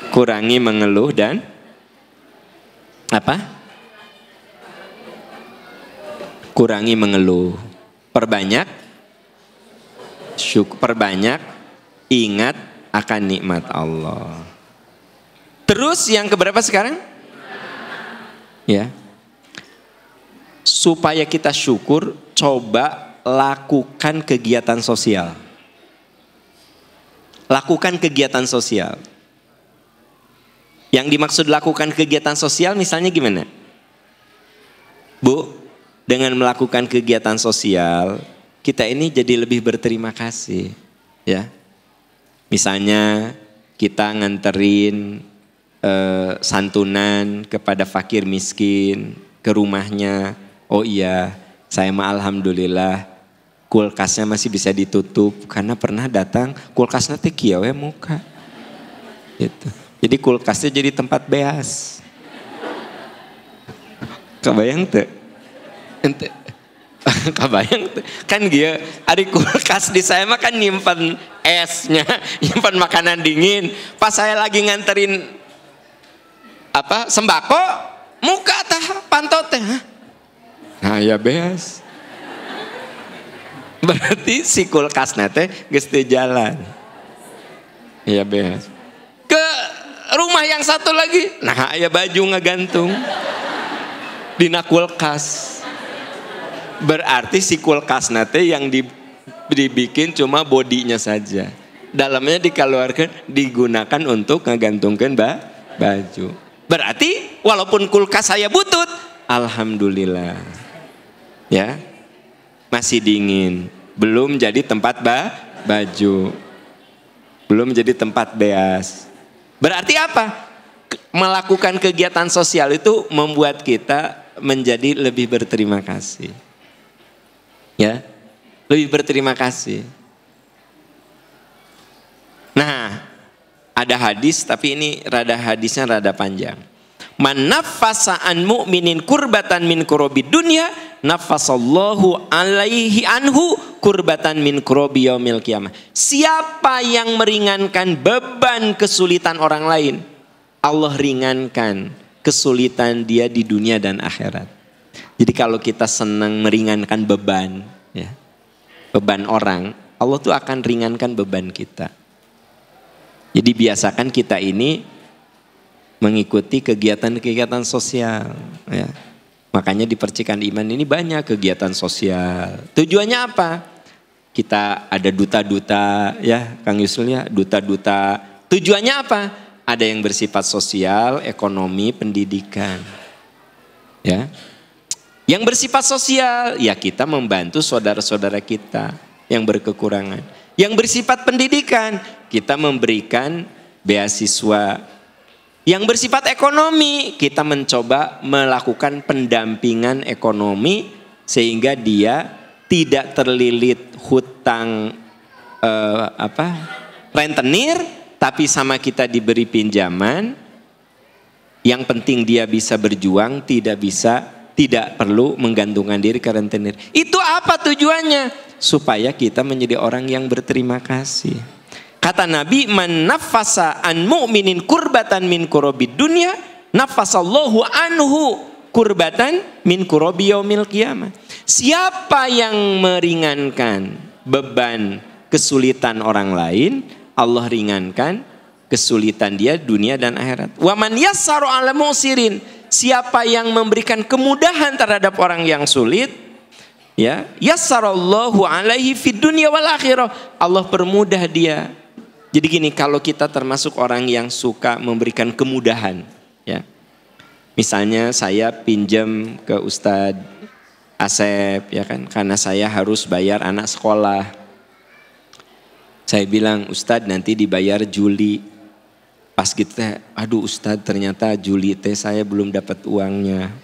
Kurangi mengeluh dan apa? Kurangi mengeluh. Perbanyak syukur, perbanyak ingat akan nikmat Allah. Terus yang keberapa sekarang? Ya. Supaya kita syukur, coba lakukan kegiatan sosial. Lakukan kegiatan sosial. Yang dimaksud lakukan kegiatan sosial misalnya gimana? Bu, dengan melakukan kegiatan sosial, kita ini jadi lebih berterima kasih. Ya. Misalnya kita nganterin santunan kepada fakir miskin ke rumahnya. Oh iya, saya mah alhamdulillah kulkasnya masih bisa ditutup karena pernah datang kulkasnya teh kieu we muka. Gitu. Jadi kulkasnya jadi tempat beas. Kebayang teh? Ente kebayang teh? Kan dia ada kulkas di saya mah kan nyimpan esnya, nyimpan makanan dingin. Pas saya lagi nganterin apa sembako, muka tah pantot teh. Nah ya beas. Berarti si kulkasnya teh geus teu jalan. Ya beas. Ke rumah yang satu lagi, nah ya baju ngegantung dina kulkas. Berarti si kulkas nate yang dibikin cuma bodinya saja, dalamnya dikeluarkan digunakan untuk ngegantungkan baju. Berarti walaupun kulkas saya butut, alhamdulillah ya masih dingin, belum jadi tempat baju, belum jadi tempat beas. Berarti apa? Melakukan kegiatan sosial itu membuat kita menjadi lebih berterima kasih. Ya, lebih berterima kasih. Nah, ada hadis tapi ini hadisnya rada panjang. Man naffasa an mu'minin kurbatan min kurobid dunya, naffasallahu alaihi anhu kurbatan min kurobi yaumil qiyamah. Siapa yang meringankan beban kesulitan orang lain, Allah ringankan kesulitan dia di dunia dan akhirat. Jadi kalau kita senang meringankan beban, ya, beban orang, Allah tuh akan ringankan beban kita. Jadi biasakan kita ini mengikuti kegiatan-kegiatan sosial. Ya. Makanya di Percikan Iman ini banyak kegiatan sosial. Tujuannya apa? Kita ada duta-duta, ya Kang Yusul ya, duta-duta. Tujuannya apa? Ada yang bersifat sosial, ekonomi, pendidikan. Ya. Yang bersifat sosial, ya kita membantu saudara-saudara kita yang berkekurangan. Yang bersifat pendidikan, kita memberikan beasiswa. Yang bersifat ekonomi, kita mencoba melakukan pendampingan ekonomi sehingga dia tidak terlilit hutang rentenir, tapi sama kita diberi pinjaman. Yang penting dia bisa berjuang, tidak perlu menggantungkan diri ke rentenir. Itu apa tujuannya? Supaya kita menjadi orang yang berterima kasih. Kata Nabi, man nafasa an mu'minin kurbatan min kurobid dunya, nafasallahu anhu kurbatan min kurobi yaumil qiyamah. Siapa yang meringankan beban kesulitan orang lain, Allah ringankan kesulitan dia dunia dan akhirat. Wa man yassaru ala musirin, siapa yang memberikan kemudahan terhadap orang yang sulit, ya, yassarallahu alaihi fid dunya wal akhirah, Allah permudah dia. Jadi gini, kalau kita termasuk orang yang suka memberikan kemudahan, ya. Misalnya saya pinjam ke Ustadz Asep, ya kan, karena saya harus bayar anak sekolah. Saya bilang, Ustadz nanti dibayar Juli. Pas gitu, aduh Ustadz ternyata Juli teh saya belum dapat uangnya.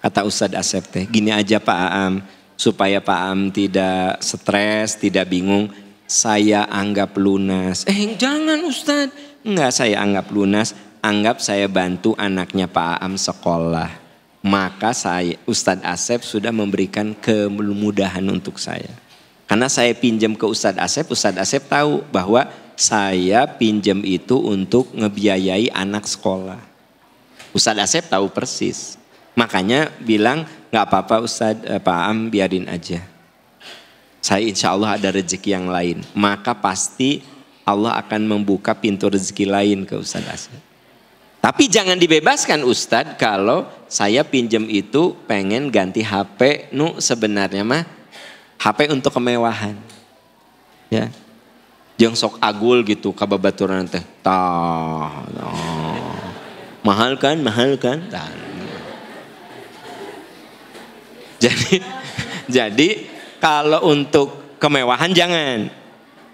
Kata Ustadz Asep teh, gini aja Pak Aam, supaya Pak Aam tidak stres, tidak bingung. Saya anggap lunas. Jangan Ustadz. Enggak, saya anggap lunas. anggap saya bantu anaknya Pak Aam sekolah. Maka Ustadz Asep sudah memberikan kemudahan untuk saya. Karena saya pinjam ke Ustadz Asep tahu bahwa saya pinjam itu untuk ngebiayai anak sekolah. Ustadz Asep tahu persis. Makanya bilang gak apa-apa Ustadz, Pak Aam biarin aja. Saya insya Allah ada rezeki yang lain. Maka pasti Allah akan membuka pintu rezeki lain ke Ustadz Asep. Tapi jangan dibebaskan Ustadz kalau saya pinjam itu pengen ganti HP. Sebenarnya mah HP untuk kemewahan. Ya. Jeung sok agul gitu kababaturan teh. Mahal kan? Jadi kalau untuk kemewahan jangan.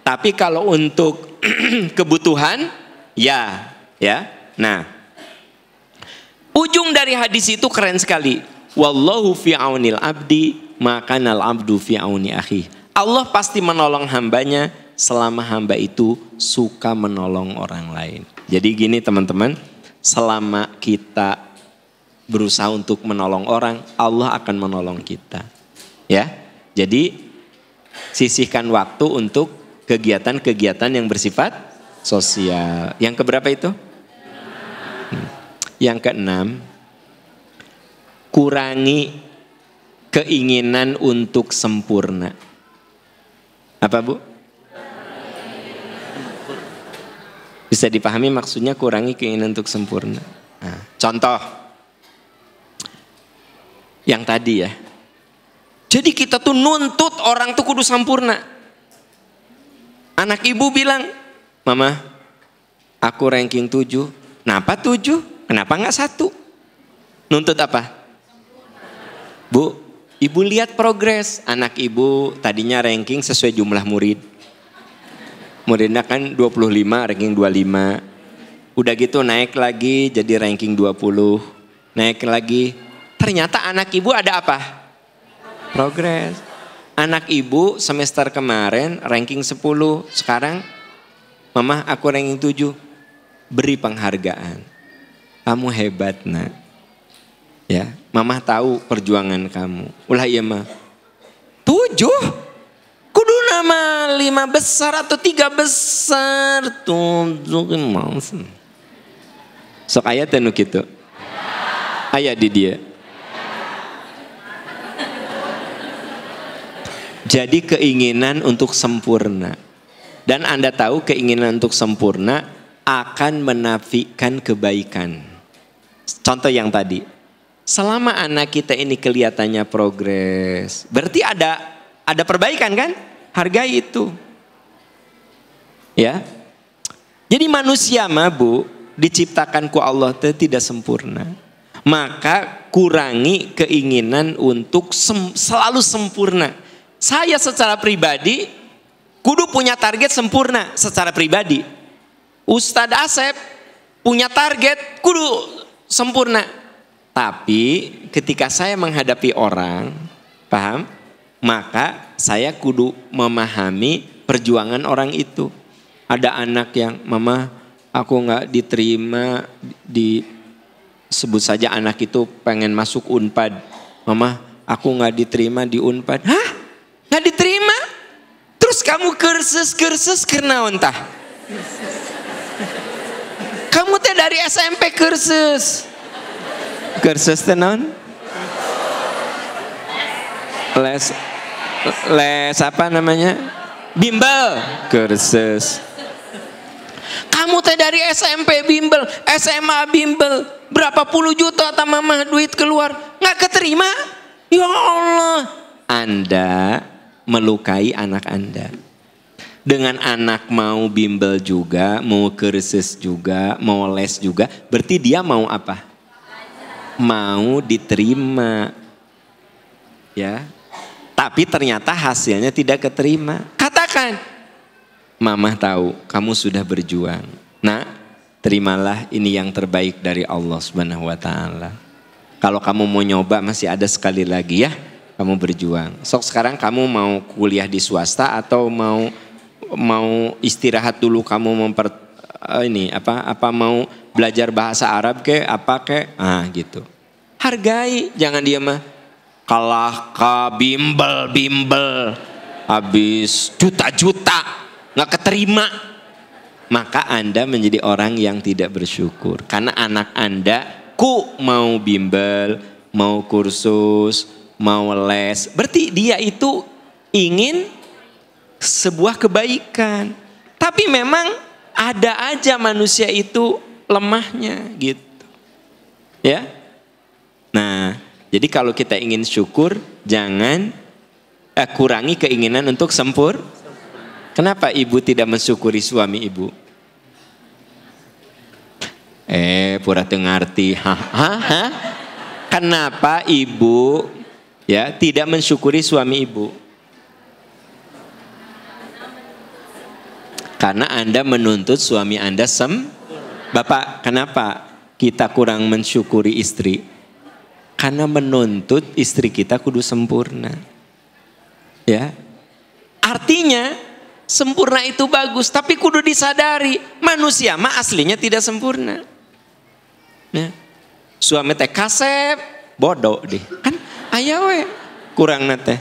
Tapi kalau untuk kebutuhan ya. Nah, ujung dari hadis itu keren sekali. Wallahu fi aunil abdi maka nal abdu fi auni akhi. Allah pasti menolong hambanya selama hamba itu suka menolong orang lain. Jadi gini teman-teman, selama kita berusaha untuk menolong orang, Allah akan menolong kita. Ya. Jadi sisihkan waktu untuk kegiatan-kegiatan yang bersifat sosial. Yang keberapa itu? Yang keenam, kurangi keinginan untuk sempurna. Apa Bu? Bisa dipahami maksudnya kurangi keinginan untuk sempurna. Nah, contoh yang tadi ya. Jadi kita tuh nuntut orang tuh kudu sempurna. Anak ibu bilang, Mama, aku ranking 7. Kenapa 7? Kenapa enggak 1? Nuntut apa? Bu, ibu lihat progres. Anak ibu tadinya ranking sesuai jumlah murid. Muridnya kan 25, ranking 25. Udah gitu naik lagi jadi ranking 20. Naik lagi. Ternyata anak ibu ada apa? Progres. Anak ibu semester kemarin ranking 10. Sekarang, Mama aku ranking 7. Beri penghargaan. Kamu hebat nak. Ya, Mama tahu perjuangan kamu. Ulah iya mah. 7? Kudu nama 5 besar atau 3 besar. Tunjukin mau. Sok ayat anu gitu. Ayat di dia. Jadi keinginan untuk sempurna. Dan Anda tahu keinginan untuk sempurna akan menafikan kebaikan. Contoh yang tadi. Selama anak kita ini kelihatannya progres. Berarti ada perbaikan kan? Hargai itu. Ya. Jadi manusia mah Bu, diciptakan ku Allah tidak sempurna. Maka kurangi keinginan untuk selalu sempurna. Saya secara pribadi kudu punya target sempurna secara pribadi. Ustadz Asep punya target kudu sempurna. Tapi ketika saya menghadapi orang, paham? Maka saya kudu memahami perjuangan orang itu. Ada anak yang, Mama aku gak diterima sebut saja anak itu pengen masuk Unpad. Mama aku gak diterima di Unpad. Hah? Gak diterima? Terus kamu kursus karena ontah? Kamu teh dari SMP kursus tenon? Les apa namanya? Bimbel kursus. Kamu teh dari SMP bimbel, SMA bimbel, berapa puluh juta atau Mama duit keluar, nggak keterima? Ya Allah, Anda melukai anak Anda. Dengan anak mau bimbel juga, mau kursus juga, mau les juga, berarti dia mau apa? Mau diterima. Ya. Tapi ternyata hasilnya tidak keterima. Katakan, Mama tahu kamu sudah berjuang. Nah, terimalah ini yang terbaik dari Allah Subhanahu wa taala. Kalau kamu mau nyoba masih ada sekali lagi ya, kamu berjuang. Sok sekarang kamu mau kuliah di swasta atau mau istirahat dulu, kamu mau belajar bahasa Arab ke apa ke, gitu. Hargai, jangan dia mah kalah ka bimbel, habis juta-juta nggak keterima. Maka Anda menjadi orang yang tidak bersyukur karena anak Anda mau bimbel, mau kursus, mau les. Berarti dia itu ingin sebuah kebaikan. Tapi memang ada aja manusia itu lemahnya gitu. Ya. Nah, jadi kalau kita ingin syukur, jangan kurangi keinginan untuk sempurna. Kenapa ibu tidak mensyukuri suami ibu? Pura tengarti. Kenapa ibu ya tidak mensyukuri suami ibu? Karena Anda menuntut suami Anda Bapak, kenapa kita kurang mensyukuri istri? Karena menuntut istri kita kudu sempurna. Ya. Artinya sempurna itu bagus, tapi kudu disadari manusia mah aslinya tidak sempurna. Ya. Suami teh kasep, bodoh deh. Kan aya we kurang teh.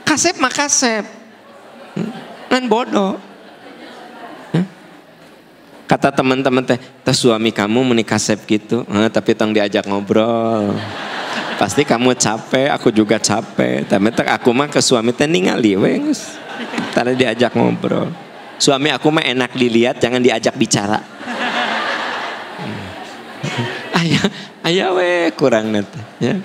Kasep mah kasep. Kan bodoh. Kata teman-teman teh suami kamu menikah kasep gitu, tapi tong diajak ngobrol. Pasti kamu capek, aku juga capek. Tapi aku mah ke suami teh ningali we geus. Tara diajak ngobrol. Suami aku mah enak dilihat, jangan diajak bicara. Ayah we kurang nanti ya.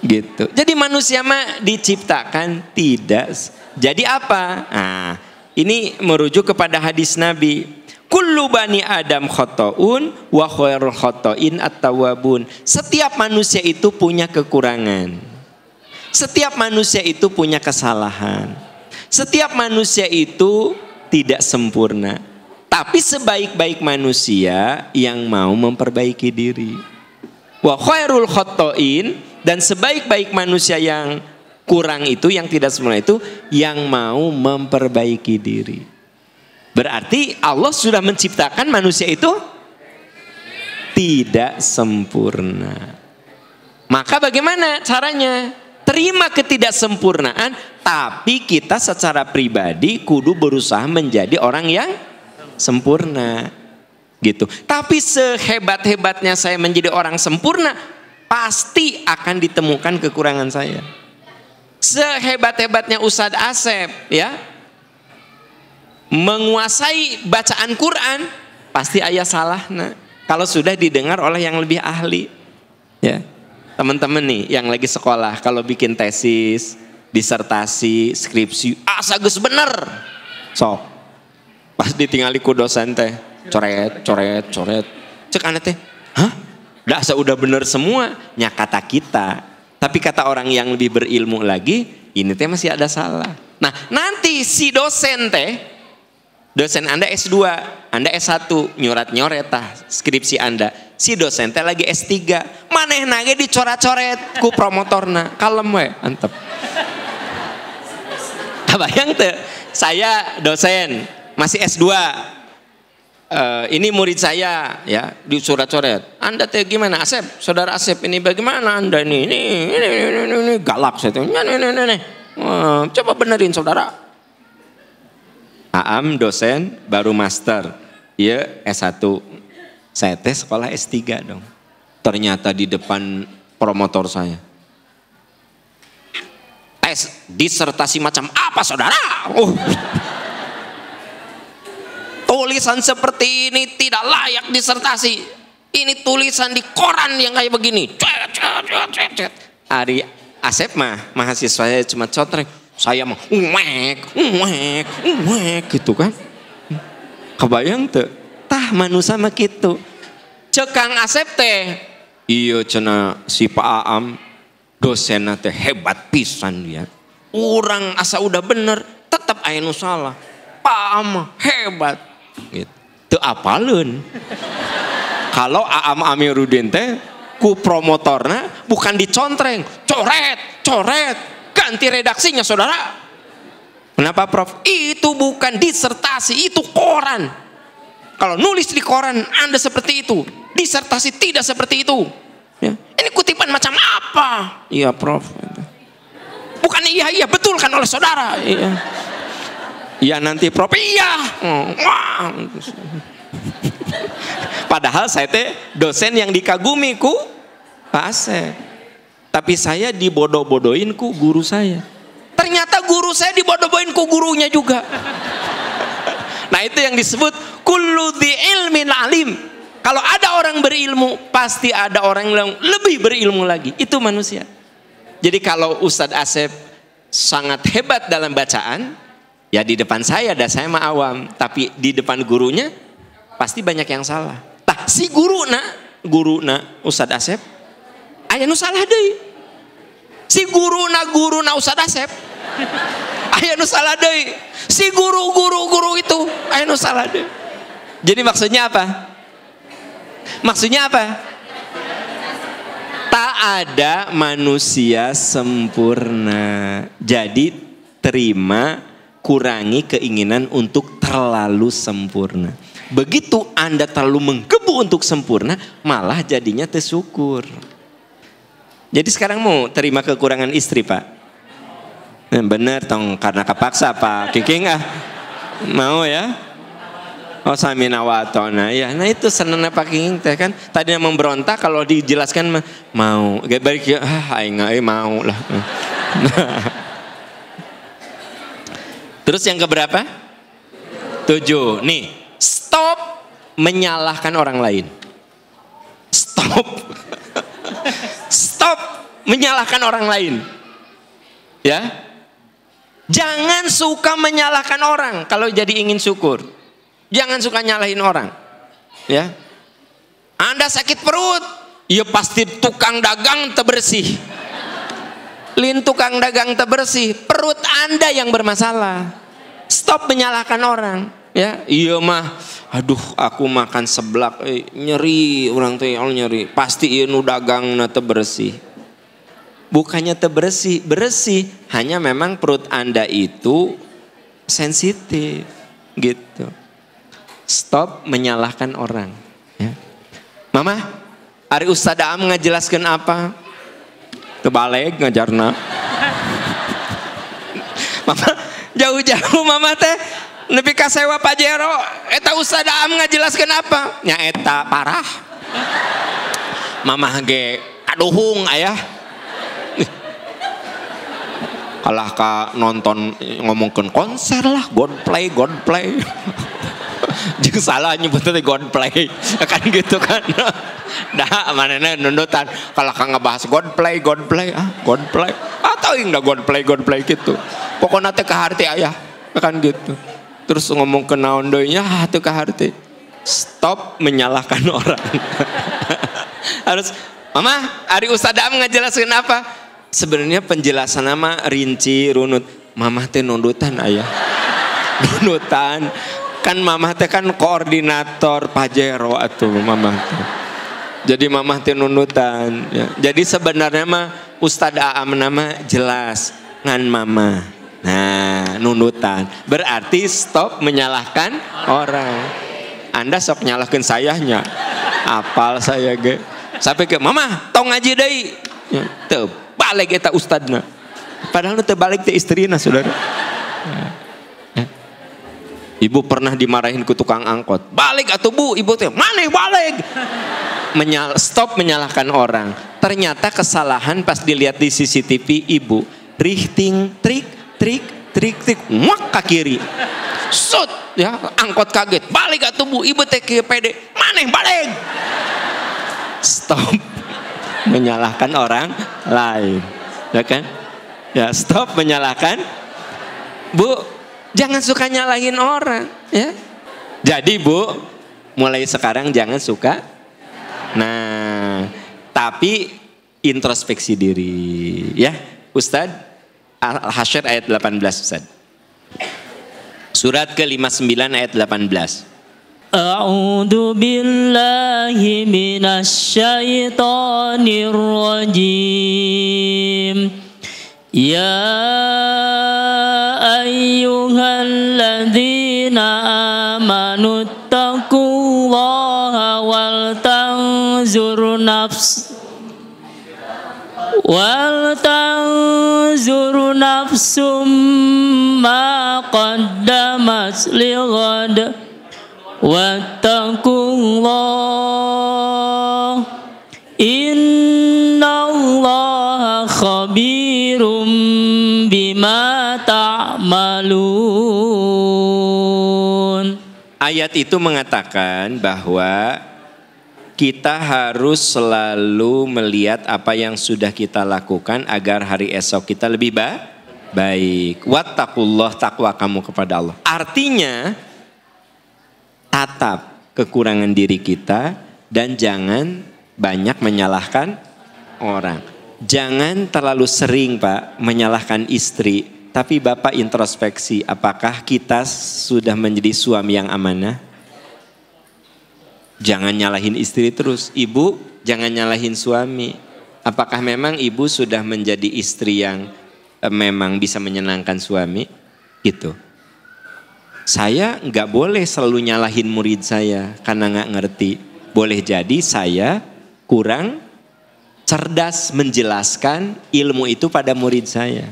Gitu. Jadi manusia mah diciptakan tidak. Jadi apa? Nah, ini merujuk kepada hadis Nabi. Kullu bani Adam khotoun wa khairul khotoin at-tawwabun. Setiap manusia itu punya kekurangan. Setiap manusia itu punya kesalahan. Setiap manusia itu tidak sempurna. Tapi sebaik-baik manusia yang mau memperbaiki diri. Wa khairul khotoin, dan sebaik-baik manusia yang kurang itu, yang tidak sempurna itu, yang mau memperbaiki diri. Berarti Allah sudah menciptakan manusia itu tidak sempurna. Maka bagaimana caranya? Terima ketidaksempurnaan, tapi kita secara pribadi kudu berusaha menjadi orang yang sempurna. Gitu. Tapi sehebat-hebatnya saya menjadi orang sempurna, pasti akan ditemukan kekurangan saya. Sehebat-hebatnya Ustadz Asep ya, menguasai bacaan Quran, pasti ayat salahna kalau sudah didengar oleh yang lebih ahli. Ya, teman-teman nih yang lagi sekolah, kalau bikin tesis, disertasi, skripsi, sagus bener, sok pas ditinggali ku dosen teh, coret, cek aneh teh, dah udah bener semua, nya kata kita. Tapi kata orang yang lebih berilmu lagi, ini teh masih ada salah. Nah, nanti si dosen teh, dosen Anda S2, Anda S1, nyoret skripsi Anda. Si dosen teh lagi S3, maneh nage dicoret-coret ku promotorna. Kalem we, antep. Kebayang teh, saya dosen, masih S2. Ini murid saya ya, dicoret-coret. Anda teh gimana Asep? Saudara Asep ini bagaimana Anda ini galak saya teh. Coba benerin saudara. Aam dosen baru master, ya S1, saya teh sekolah S3 dong. Ternyata di depan promotor saya, tes disertasi macam apa saudara? Tulisan seperti ini tidak layak disertasi. Ini tulisan di koran yang kayak begini. Ari Asep mah mahasiswa saya cuma cotrek. Saya mah gitu kan. Kebayang tuh. Tah manusia mah gitu. Cekang Asep teh, iya cenah si Pak Aam dosen teh hebat pisan dia. Orang asa udah bener tetap aya nu salah. Pak Aam hebat gitu. Teu apaleun. Kalau Aam Amiruddin teh ku promotorna bukan dicontreng, coret, ganti redaksinya saudara. Kenapa Prof? Itu bukan disertasi, itu koran. Kalau nulis di koran Anda seperti itu, disertasi tidak seperti itu. Ya. Ini kutipan macam apa? Iya Prof. Bukan iya betul kan oleh saudara. Iya. Iya nanti Prof. Iya. Wah. Padahal saya teh dosen yang dikagumi ku Pak Asep. Tapi saya dibodoh-bodohin ku guru saya. Ternyata guru saya dibodoh-bodohin ku gurunya juga. Nah itu yang disebut kullu dzi ilmin alim. Kalau ada orang berilmu, pasti ada orang yang lebih berilmu lagi. Itu manusia. Jadi kalau Ustadz Asep sangat hebat dalam bacaan, ya di depan saya dah saya mah awam. Tapi di depan gurunya pasti banyak yang salah. Tah si guru na Ustadz Asep, aya nu salah deui. Si guru na Ustadz Asep, aya nu salah deui. Si guru itu aya nu salah deui. Jadi maksudnya apa? Maksudnya apa? Tak ada manusia sempurna. Jadi terima, kurangi keinginan untuk terlalu sempurna. Begitu Anda terlalu menggebu untuk sempurna, malah jadinya tersyukur. Jadi sekarang mau terima kekurangan istri Pak? Bener tong, karena kepaksa Pak Kiking mau ya? Oh samina wa atona ya. Nah itu senangnya Pak Kiking teh kan. Tadinya memberontak, kalau dijelaskan mau. Gak balik ya, aing mau lah. Terus yang keberapa? 7. Nih, stop menyalahkan orang lain. Stop. Stop menyalahkan orang lain. Ya. Jangan suka menyalahkan orang kalau jadi ingin syukur. Jangan suka nyalahin orang. Ya. Anda sakit perut, ya pasti tukang dagang terbersih. Lin tukang dagang terbersih, perut Anda yang bermasalah. Stop menyalahkan orang. Ya, iya mah, aduh aku makan seblak, nyeri orang teh nyeri. Pasti ieu nu dagang na teu bersih. Bukannya teu bersih, bersih. Hanya memang perut Anda itu sensitif, gitu. Stop menyalahkan orang. Ya. Mama, hari Ustadz Am ngajelaskan apa? Kebalik ngajarna. Mama, jauh-jauh mama teh nepi ka sewa Pajero, eta Ustadz Am ngajelaskan apa? Nya eta parah. Mama ge kaduhung ayah. Kalah ka nonton ngomongkeun konser lah, God play. Jeung salah nyebutnya God play. Kan gitu kan. Dah manehna nundutan kalah ka ngebahas God play. God play. Atau indah God play gitu. Pokoknya teh ka harti aya. Kan gitu. Terus ngomong ke naon deui nya teu ka harti. Stop menyalahkan orang. Harus Mama, hari Ustadz Am ngajelaskeun apa? Sebenarnya penjelasan nama rinci runut. Mama teh nundutan ayah. Nunutan kan mamah teh kan koordinator Pajero atuh mamah teh. Jadi mamah teh nunutan ya. Jadi sebenarnya mah Ustadz Aam nama jelas ngan mama. Nah nunutan berarti stop menyalahkan orang. Anda sok nyalahkan sayahnya. Apal saya ge. Sampai ke mama tong ngaji deui. Ya, teu balik eta ustadna. Padahal teu balik teh istrina saudara. Ibu pernah dimarahin ke tukang angkot. Balik atuh Bu, ibu teh, "Maneh balik." Stop menyalahkan orang. Ternyata kesalahan pas dilihat di CCTV ibu, rihting trik, muak ke kiri. Sut, ya, angkot kaget. Balik atuh Bu, ibu teh kieu pede. "Maneh balik." Stop menyalahkan orang lain. Ya kan? Ya, stop menyalahkan. Bu, jangan suka nyalahin orang, ya. Jadi Bu, mulai sekarang jangan suka. Nah, tapi introspeksi diri, ya. Ustadz, Al-Hasyr ayat 18, Ustadz. Surat ke-59 ayat 18. A'udzu billahi minasyaitonir rajim. Ya ayyuhalladzina amanu taqu nafsum ma qaddamat lighad wattaqullah innallaha khabirum bima ta'malun. Ayat itu mengatakan bahwa kita harus selalu melihat apa yang sudah kita lakukan agar hari esok kita lebih baik. Wattaqullah, takwa kamu kepada Allah. Artinya tatap kekurangan diri kita dan jangan banyak menyalahkan orang. Jangan terlalu sering Pak menyalahkan istri. Tapi Bapak introspeksi, apakah kita sudah menjadi suami yang amanah? Jangan nyalahin istri terus. Ibu jangan nyalahin suami. Apakah memang ibu sudah menjadi istri yang memang bisa menyenangkan suami? Gitu. Saya nggak boleh selalu nyalahin murid saya karena nggak ngerti. Boleh jadi saya kurang cerdas menjelaskan ilmu itu pada murid saya.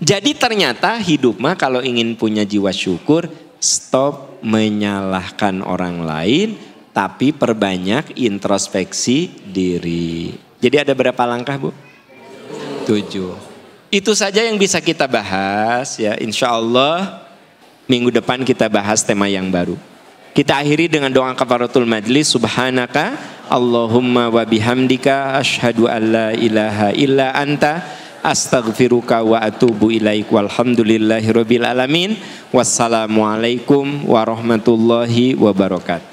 Jadi ternyata hidup mah kalau ingin punya jiwa syukur, stop menyalahkan orang lain, tapi perbanyak introspeksi diri. Jadi ada berapa langkah Bu? 7. Itu saja yang bisa kita bahas ya. Insya Allah minggu depan kita bahas tema yang baru. Kita akhiri dengan doa kafaratul majlis. Subhanaka Allahumma wa bihamdika asyhadu an la ilaha illa anta astaghfiruka wa atubu ilaik. Walhamdulillahirabbil alamin. Wassalamualaikum warahmatullahi wabarakatuh.